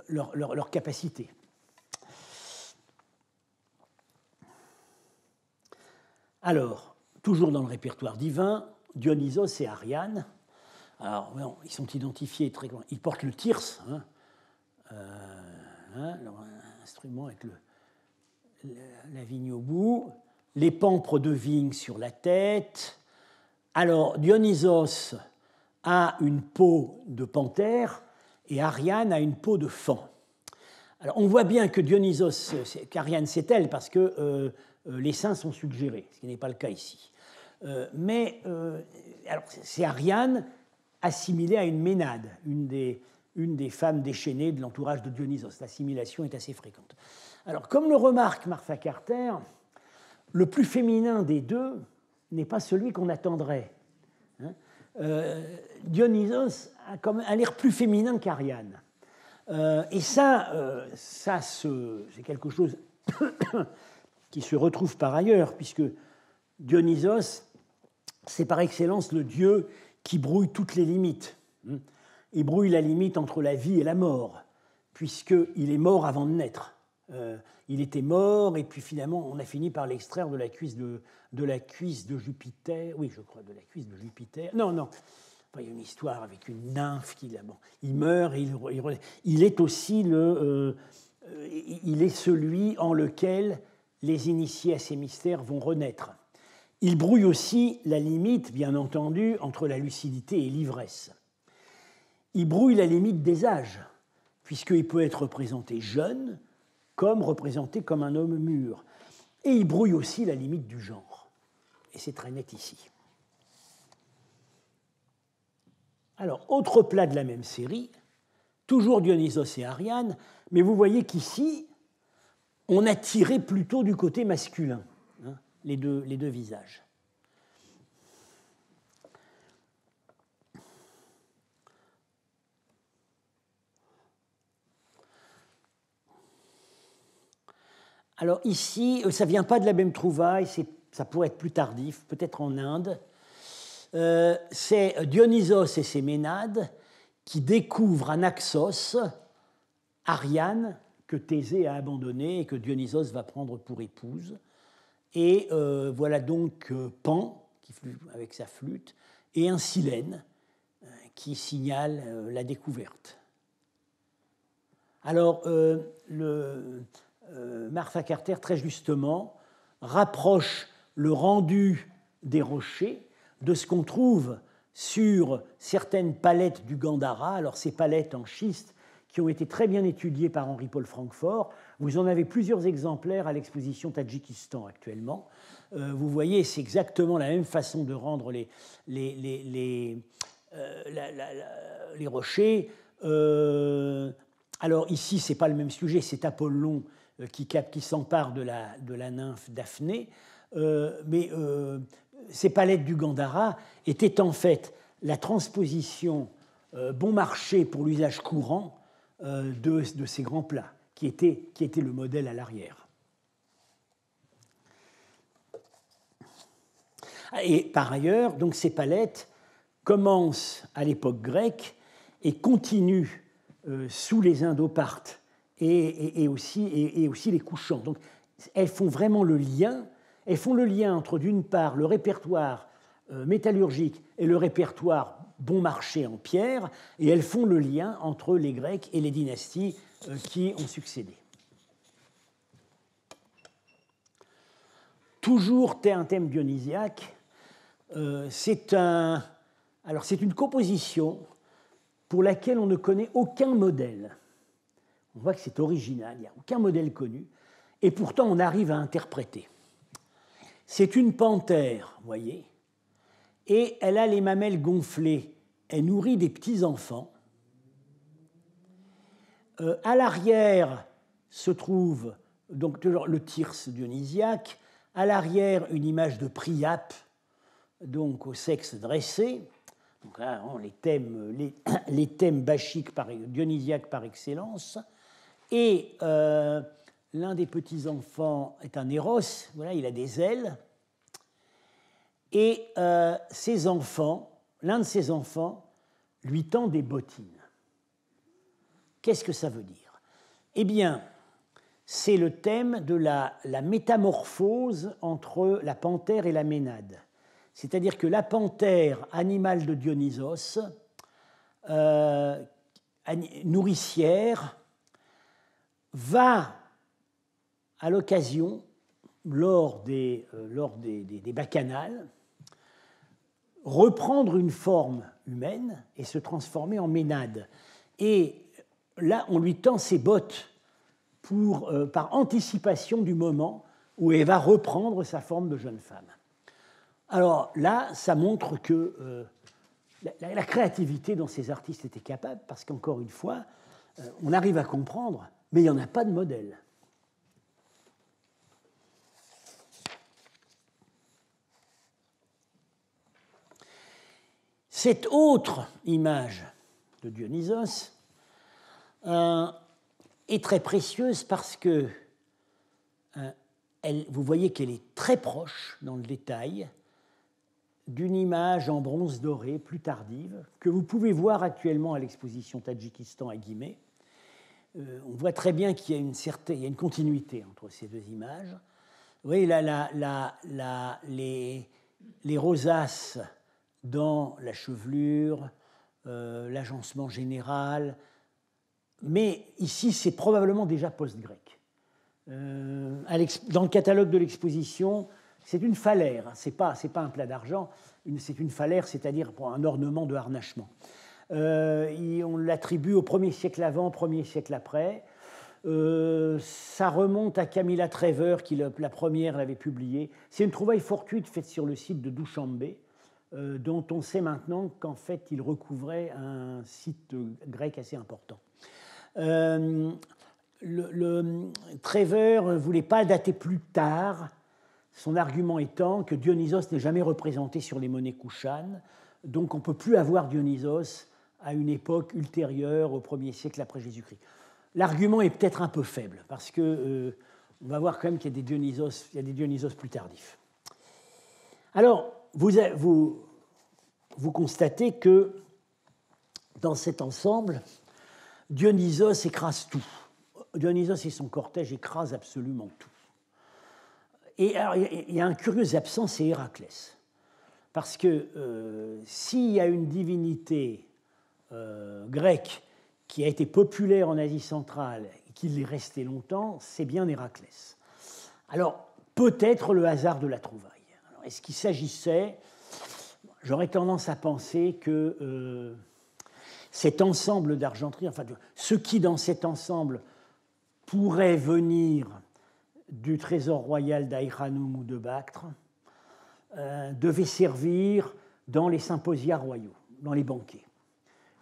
leur capacité. Alors, toujours dans le répertoire divin, Dionysos et Ariane. Alors, bon, ils sont identifiés très loin. Ils portent le thyrse, leur instrument avec la vigne au bout, les pampres de vigne sur la tête. Alors, Dionysos a une peau de panthère et Ariane a une peau de faon. Alors, on voit bien que Dionysos, qu'Ariane c'est elle, parce que les seins sont suggérés, ce qui n'est pas le cas ici. Mais alors, c'est Ariane assimilée à une Ménade, une des femmes déchaînées de l'entourage de Dionysos. L'assimilation est assez fréquente. Alors, comme le remarque Martha Carter, le plus féminin des deux n'est pas celui qu'on attendrait. Dionysos a l'air plus féminin qu'Ariane. Et ça c'est quelque chose qui se retrouve par ailleurs, puisque Dionysos, c'est par excellence le dieu qui brouille toutes les limites. Il brouille la limite entre la vie et la mort, puisqu'il est mort avant de naître. Il était mort, et puis finalement, on a fini par l'extraire de la cuisse de Jupiter. Oui, je crois, de la cuisse de Jupiter. Non. Il y a une histoire avec une nymphe qui, bon, il meurt, et il est aussi il est celui en lequel les initiés à ces mystères vont renaître. Il brouille aussi la limite, bien entendu, entre la lucidité et l'ivresse. Il brouille la limite des âges, puisqu'il peut être représenté jeune, comme représenté comme un homme mûr. Et il brouille aussi la limite du genre. Et c'est très net ici. Alors, autre plat de la même série, toujours Dionysos et Ariane, mais vous voyez qu'ici, on a tiré plutôt du côté masculin, les deux visages. Alors ici, ça ne vient pas de la même trouvaille, ça pourrait être plus tardif, peut-être en Inde. C'est Dionysos et ses Ménades qui découvrent à Naxos Ariane, que Thésée a abandonnée et que Dionysos va prendre pour épouse. Et voilà donc Pan, qui flûte avec sa flûte, et un Silène qui signale la découverte. Alors, Martha Carter, très justement, rapproche le rendu des rochers de ce qu'on trouve sur certaines palettes du Gandhara. Alors, ces palettes en schiste qui ont été très bien étudiées par Henri-Paul Francfort. Vous en avez plusieurs exemplaires à l'exposition Tadjikistan actuellement. Vous voyez, c'est exactement la même façon de rendre les rochers. Alors ici, ce n'est pas le même sujet, c'est Apollon qui s'empare de la nymphe Daphné. Mais ces palettes du Gandhara étaient en fait la transposition bon marché pour l'usage courant de ces grands plats, qui était le modèle à l'arrière. Et par ailleurs, donc, ces palettes commencent à l'époque grecque et continuent sous les Indo-Parthes et aussi les couchants. Donc, elles font vraiment le lien. Elles font le lien entre, d'une part, le répertoire métallurgique et le répertoire bon marché en pierre, et elles font le lien entre les Grecs et les dynasties qui ont succédé. Toujours un thème dionysiaque, c'est un Alors c'est une composition pour laquelle on ne connaît aucun modèle. On voit que c'est original, il n'y a aucun modèle connu, et pourtant on arrive à interpréter. C'est une panthère, vous voyez, et elle a les mamelles gonflées, elle nourrit des petits-enfants. À l'arrière se trouve donc toujours le thyrse dionysiaque, à l'arrière une image de Priape, donc au sexe dressé. Donc là, les thèmes bachiques dionysiaques par excellence. Et l'un des petits-enfants est un Éros, voilà, il a des ailes. Et l'un de ses enfants lui tend des bottines. Qu'est-ce que ça veut dire? Eh bien, c'est le thème de la métamorphose entre la panthère et la ménade. C'est-à-dire que la panthère, animal de Dionysos, nourricière, va, à l'occasion, lors des bacchanales, reprendre une forme humaine et se transformer en ménade. Et là, on lui tend ses bottes par anticipation du moment où elle va reprendre sa forme de jeune femme. Alors là, ça montre que la créativité dont ces artistes étaient capables, parce qu'encore une fois, on arrive à comprendre, mais il n'y en a pas de modèle. Cette autre image de Dionysos est très précieuse parce que vous voyez qu'elle est très proche dans le détail d'une image en bronze doré plus tardive que vous pouvez voir actuellement à l'exposition Tadjikistan à Guimet. On voit très bien qu'il y a une continuité entre ces deux images. Vous voyez les rosaces dans la chevelure, l'agencement général, mais ici c'est probablement déjà post-grec. Dans le catalogue de l'exposition, c'est une phalaire, c'est pas un plat d'argent, c'est une phalaire, c'est-à-dire pour un ornement de harnachement. On l'attribue au 1er siècle avant, 1er siècle après. Ça remonte à Camilla Trevor, qui la première l'avait publiée. C'est une trouvaille fortuite faite sur le site de Douchambé, dont on sait maintenant qu'en fait il recouvrait un site grec assez important. Trevor ne voulait pas dater plus tard, son argument étant que Dionysos n'est jamais représenté sur les monnaies kouchanes, donc on ne peut plus avoir Dionysos à une époque ultérieure au 1er siècle après Jésus-Christ. L'argument est peut-être un peu faible, parce qu'on va voir quand même qu'il y a des Dionysos plus tardifs. Alors, vous constatez que dans cet ensemble, Dionysos écrase tout. Dionysos et son cortège écrasent absolument tout. Et alors, il y a un curieux absent, c'est Héraclès. Parce que s'il y a une divinité grecque qui a été populaire en Asie centrale et qui l'est restée longtemps, c'est bien Héraclès. Alors, peut-être le hasard de la trouvaille. Alors, est-ce qu'il s'agissait... J'aurais tendance à penser que cet ensemble d'argenterie, enfin, ce qui dans cet ensemble pourrait venir du trésor royal d'Aïranoum ou de Bactre, devait servir dans les symposia royaux, dans les banquets,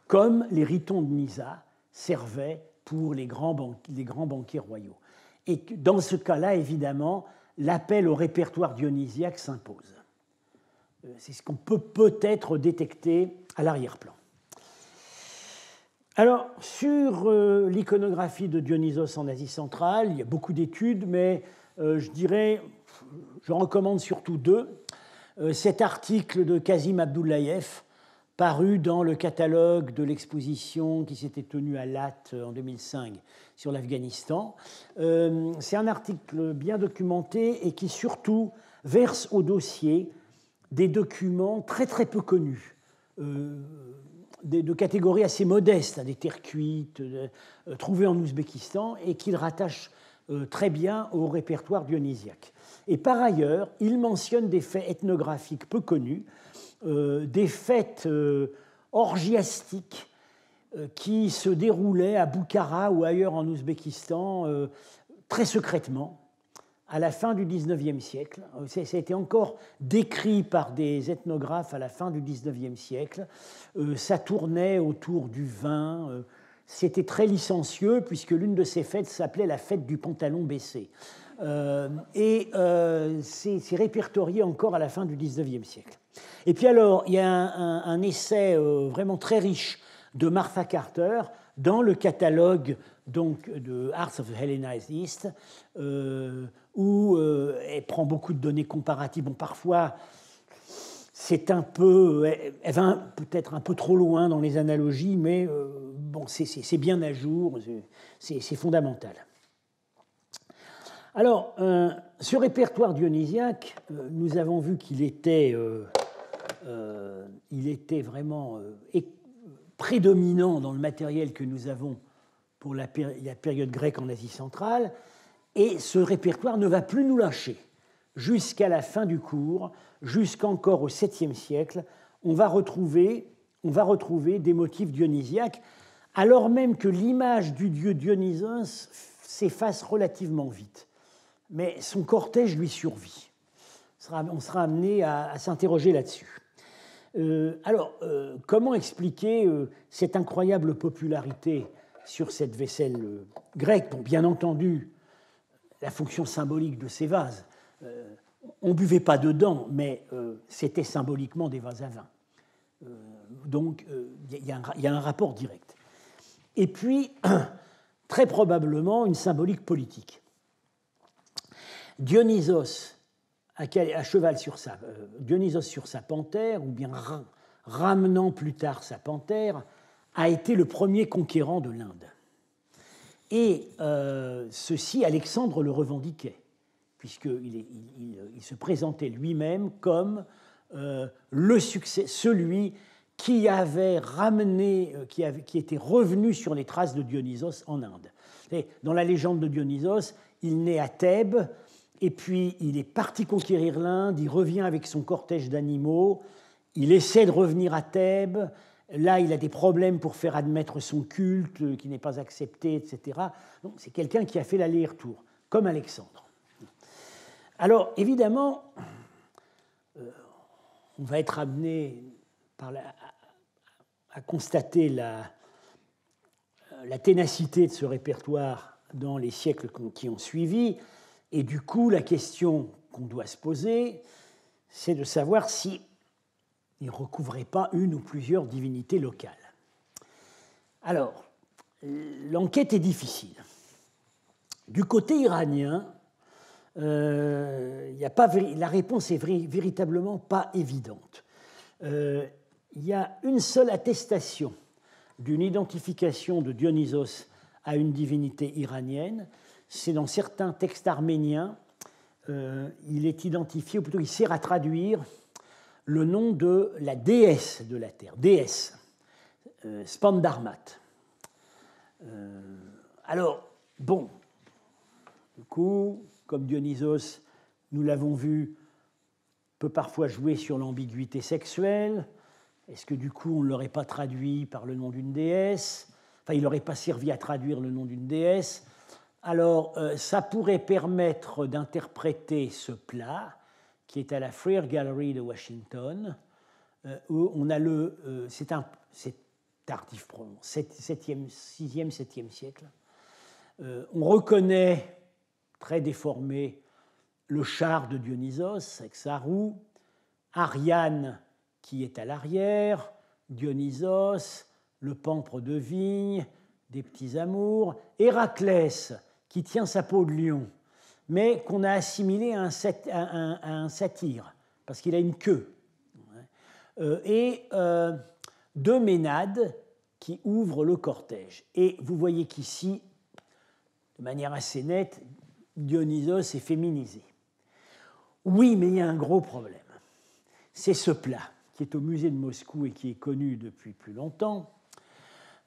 comme les ritons de Nisa servaient pour les grands banquets royaux. Et dans ce cas-là, évidemment, l'appel au répertoire dionysiaque s'impose. C'est ce qu'on peut peut-être détecter à l'arrière-plan. Alors, sur l'iconographie de Dionysos en Asie centrale, il y a beaucoup d'études, mais je recommande surtout deux. Cet article de Kazim Abdullayev, paru dans le catalogue de l'exposition qui s'était tenue à Latte en 2005 sur l'Afghanistan. C'est un article bien documenté et qui surtout verse au dossier des documents très très peu connus, de catégories assez modestes, des terres cuites, trouvées en Ouzbékistan, et qu'il rattache très bien au répertoire dionysiaque. Et par ailleurs, il mentionne des faits ethnographiques peu connus, des fêtes orgiastiques qui se déroulaient à Boukhara ou ailleurs en Ouzbékistan très secrètement à la fin du XIXe siècle. Ça a été encore décrit par des ethnographes à la fin du XIXe siècle. Ça tournait autour du vin. C'était très licencieux puisque l'une de ces fêtes s'appelait la fête du pantalon baissé. C'est répertorié encore à la fin du XIXe siècle. Et puis alors, il y a un essai vraiment très riche de Martha Carter dans le catalogue donc, de Arts of the Hellenized East, où elle prend beaucoup de données comparatives. Bon, parfois, c'est un peu, elle va peut-être un peu trop loin dans les analogies, mais bon, c'est bien à jour, c'est fondamental. Alors, ce répertoire dionysiaque, nous avons vu qu'il était vraiment prédominant dans le matériel que nous avons pour la période grecque en Asie centrale, et ce répertoire ne va plus nous lâcher. Jusqu'à la fin du cours, jusqu'encore au 7e siècle, on va retrouver des motifs dionysiaques, alors même que l'image du dieu Dionysos s'efface relativement vite. Mais son cortège lui survit. On sera amené à s'interroger là-dessus. Comment expliquer cette incroyable popularité sur cette vaisselle grecque? Bon, bien entendu, la fonction symbolique de ces vases. On ne buvait pas dedans, mais c'était symboliquement des vases à vin. Donc, il y a un rapport direct. Et puis, très probablement, une symbolique politique. Dionysos, à cheval sur Dionysos sur sa panthère, ou bien ramenant plus tard sa panthère, a été le premier conquérant de l'Inde. Et ceci, Alexandre le revendiquait, puisqu'il se présentait lui-même comme le succès, celui qui avait ramené, qui était revenu sur les traces de Dionysos en Inde. Et dans la légende de Dionysos, il naît à Thèbes, et puis il est parti conquérir l'Inde, il revient avec son cortège d'animaux, il essaie de revenir à Thèbes, là il a des problèmes pour faire admettre son culte qui n'est pas accepté, etc. Donc c'est quelqu'un qui a fait l'aller-retour, comme Alexandre. Alors évidemment, on va être amené à constater la ténacité de ce répertoire dans les siècles qui ont suivi. Et du coup, la question qu'on doit se poser, c'est de savoir si il ne recouvrait pas une ou plusieurs divinités locales. Alors, l'enquête est difficile. Du côté iranien, la réponse est véritablement pas évidente. Il y a une seule attestation d'une identification de Dionysos à une divinité iranienne. C'est dans certains textes arméniens, il est identifié, ou plutôt il sert à traduire le nom de la déesse de la terre, déesse, Spandarmat. Alors, bon, du coup, comme Dionysos, nous l'avons vu, peut parfois jouer sur l'ambiguïté sexuelle. Est-ce que du coup, on ne l'aurait pas traduit par le nom d'une déesse? Enfin, il n'aurait pas servi à traduire le nom d'une déesse. Alors, ça pourrait permettre d'interpréter ce plat, qui est à la Freer Gallery de Washington, où on a c'est tardif, 6e, 7e siècle. On reconnaît, très déformé, le char de Dionysos avec sa roue, Ariane qui est à l'arrière, Dionysos, le pampre de vigne, des petits amours, Héraclès qui tient sa peau de lion, mais qu'on a assimilé à un satyre, parce qu'il a une queue. Et deux Ménades qui ouvrent le cortège. Et vous voyez qu'ici, de manière assez nette, Dionysos est féminisé. Oui, mais il y a un gros problème. C'est ce plat qui est au musée de Moscou et qui est connu depuis plus longtemps.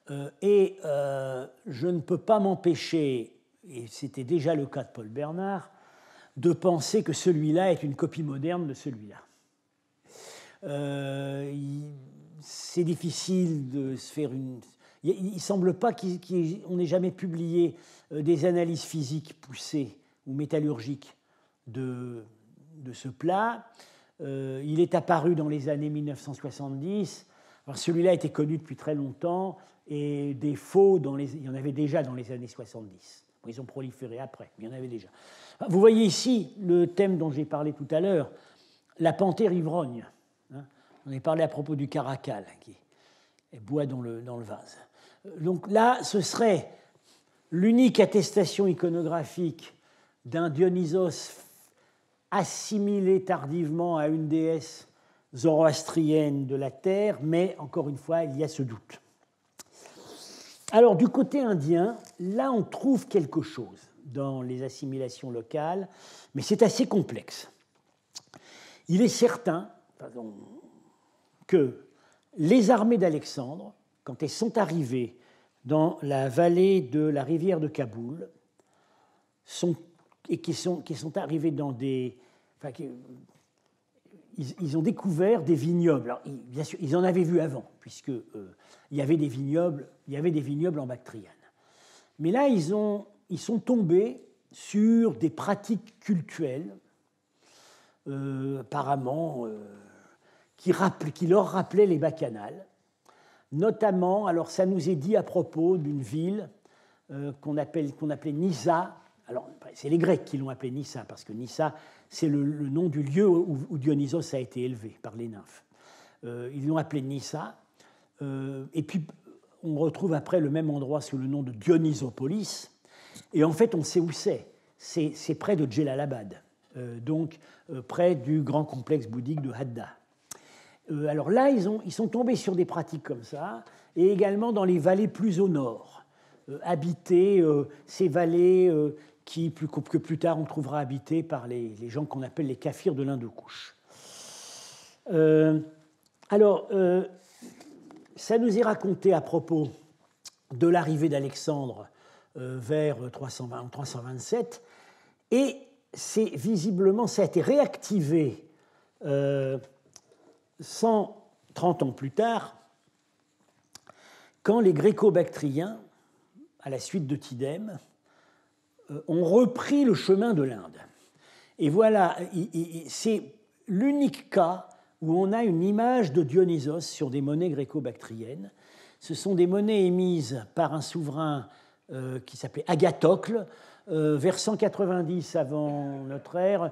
Je ne peux pas m'empêcher, et c'était déjà le cas de Paul Bernard, de penser que celui-là est une copie moderne de celui-là. C'est difficile de se faire une... Il ne semble pas qu'on ait jamais publié des analyses physiques poussées ou métallurgiques de ce plat. Il est apparu dans les années 1970. Alors celui-là était connu depuis très longtemps et des faux, il y en avait déjà dans les années 70. Bon, ils ont proliféré après, mais il y en avait déjà. Vous voyez ici le thème dont j'ai parlé tout à l'heure, la panthère ivrogne. On avait parlé à propos du caracal qui boit dans le vase. Donc là, ce serait l'unique attestation iconographique d'un Dionysos assimilé tardivement à une déesse zoroastrienne de la terre, mais encore une fois, il y a ce doute. Alors, du côté indien, là, on trouve quelque chose dans les assimilations locales, mais c'est assez complexe. Il est certain que les armées d'Alexandre, quand elles sont arrivées dans la vallée de la rivière de Kaboul, qui sont arrivées dans des... Enfin, ils ont découvert des vignobles. Alors, bien sûr, ils en avaient vu avant, puisque il y avait des vignobles en Bactriane. Mais là, ils sont tombés sur des pratiques cultuelles, apparemment, qui leur rappelaient les bacchanales. Notamment, alors ça nous est dit à propos d'une ville qu'on appelait Nyssa. Alors, c'est les Grecs qui l'ont appelée Nyssa, parce que Nyssa, c'est le nom du lieu où Dionysos a été élevé par les nymphes. Ils l'ont appelée Nyssa. Et puis, on retrouve après le même endroit sous le nom de Dionysopolis. Et en fait, on sait où c'est. C'est près de Djellalabad, donc près du grand complexe bouddhique de Hadda. Alors là, ils sont tombés sur des pratiques comme ça, et également dans les vallées plus au nord, habitées, ces vallées que plus tard on trouvera habitées par les gens qu'on appelle les Kafirs de l'Inde-Couche. Ça nous est raconté à propos de l'arrivée d'Alexandre vers 327, et visiblement, ça a été réactivé 130 ans plus tard, quand les Gréco-Bactriens, à la suite de Tidème, ont repris le chemin de l'Inde. Et voilà, c'est l'unique cas où on a une image de Dionysos sur des monnaies gréco-bactriennes. Ce sont des monnaies émises par un souverain qui s'appelait Agathocle, vers 190 avant notre ère.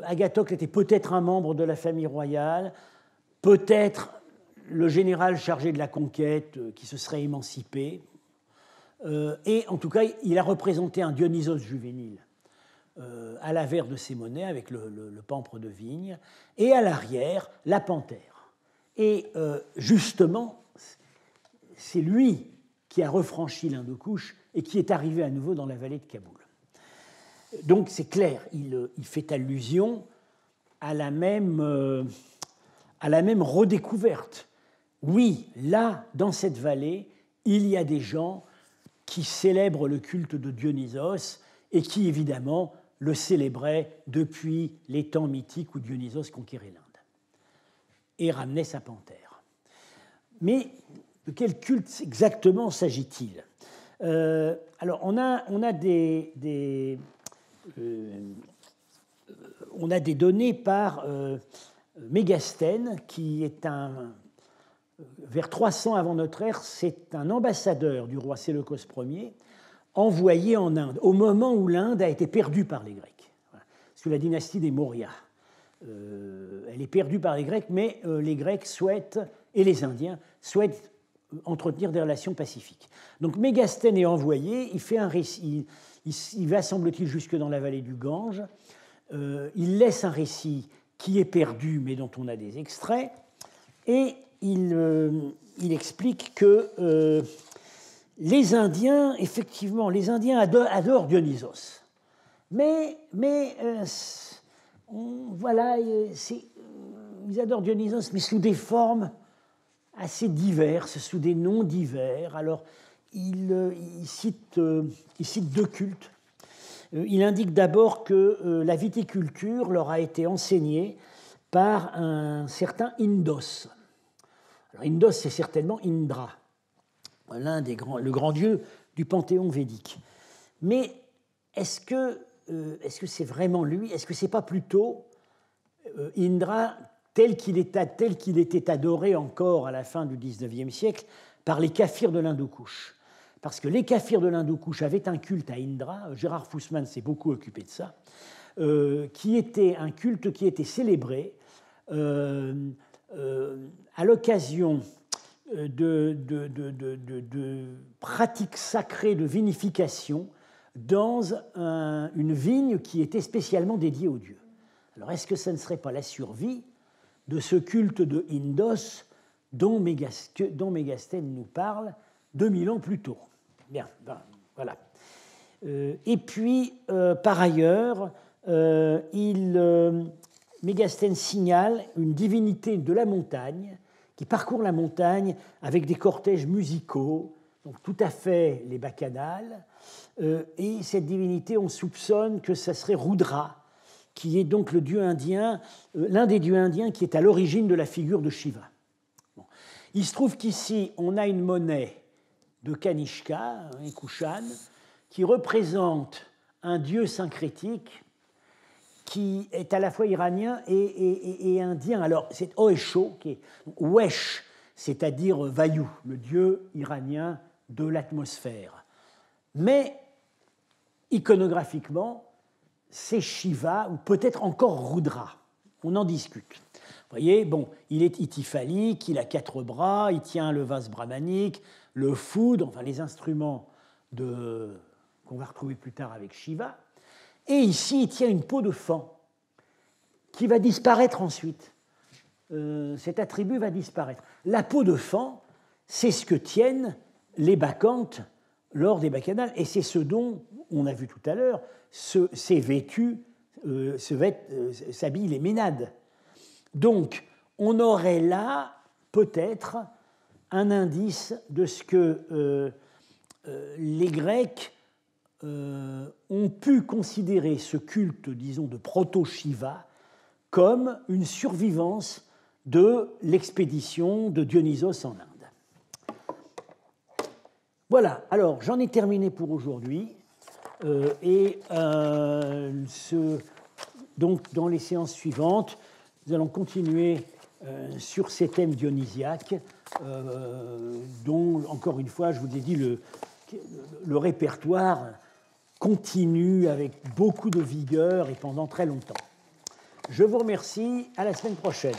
Agathocle était peut-être un membre de la famille royale, peut-être le général chargé de la conquête qui se serait émancipé. Et en tout cas, il a représenté un Dionysos juvénile à l'avers de ces monnaies avec le pampre de vigne, et à l'arrière, la panthère. Et justement, c'est lui qui a refranchi l'Inde-Couche et qui est arrivé à nouveau dans la vallée de Kaboul. Donc c'est clair, il fait allusion à la même redécouverte. Oui, là, dans cette vallée, il y a des gens qui célèbrent le culte de Dionysos et qui, évidemment, le célébraient depuis les temps mythiques où Dionysos conquérait l'Inde et ramenait sa panthère. Mais de quel culte exactement s'agit-il ? Alors, on a des données par Mégasthène, qui est vers 300 avant notre ère, c'est un ambassadeur du roi Séleucos Ier envoyé en Inde, au moment où l'Inde a été perdue par les Grecs, sous la dynastie des Maurya. Elle est perdue par les Grecs, mais les Grecs souhaitent, et les Indiens, souhaitent entretenir des relations pacifiques. Donc Mégasthène est envoyé, il fait un récit, il va, semble-t-il, jusque dans la vallée du Gange, il laisse un récit qui est perdu, mais dont on a des extraits, et il explique que les Indiens, effectivement, les Indiens adorent Dionysos. Mais voilà, ils adorent Dionysos, mais sous des formes assez diverses, sous des noms divers. Alors, il cite deux cultes. Il indique d'abord que la viticulture leur a été enseignée par un certain Indos. Alors, Indos, c'est certainement Indra, le grand dieu du panthéon védique. Mais est-ce que c'est vraiment lui? Est-ce que ce n'est pas plutôt Indra tel qu'il était adoré encore à la fin du XIXe siècle par les Kafirs de l'Hindoukouche? Parce que les Kafirs de l'Hindoukouche avaient un culte à Indra, Gérard Fussman s'est beaucoup occupé de ça, qui était un culte qui était célébré à l'occasion de pratiques sacrées de vinification dans une vigne qui était spécialement dédiée au dieu. Alors, est-ce que ça ne serait pas la survie de ce culte de Indos dont Mégasthène nous parle 2000 ans plus tôt? Bien, voilà. Et puis, par ailleurs, Mégasthène signale une divinité de la montagne qui parcourt la montagne avec des cortèges musicaux, donc tout à fait les bacchanales. Et cette divinité, on soupçonne que ça serait Rudra, qui est donc le dieu indien, l'un des dieux indiens qui est à l'origine de la figure de Shiva. Bon. Il se trouve qu'ici, on a une monnaie de Kanishka, un Kushan, qui représente un dieu syncrétique qui est à la fois iranien et indien. Alors, c'est Oesho, qui est Wesh, c'est-à-dire Vayu, le dieu iranien de l'atmosphère. Mais, iconographiquement, c'est Shiva, ou peut-être encore Rudra. On en discute. Vous voyez, bon, il est ityphalique, il a 4 bras, il tient le vase brahmanique, le foudre, enfin les instruments qu'on va retrouver plus tard avec Shiva. Et ici, il tient une peau de faon qui va disparaître ensuite. Cet attribut va disparaître. La peau de faon, c'est ce que tiennent les bacchantes lors des bacchanales, et c'est ce dont, on a vu tout à l'heure, s'habillent les ménades. Donc, on aurait là, peut-être, un indice de ce que les Grecs ont pu considérer ce culte, disons, de proto-Shiva comme une survivance de l'expédition de Dionysos en Inde. Voilà, alors j'en ai terminé pour aujourd'hui. Donc, dans les séances suivantes, nous allons continuer sur ces thèmes dionysiaques, dont, encore une fois, je vous ai dit, le répertoire continue avec beaucoup de vigueur et pendant très longtemps. Je vous remercie, à la semaine prochaine.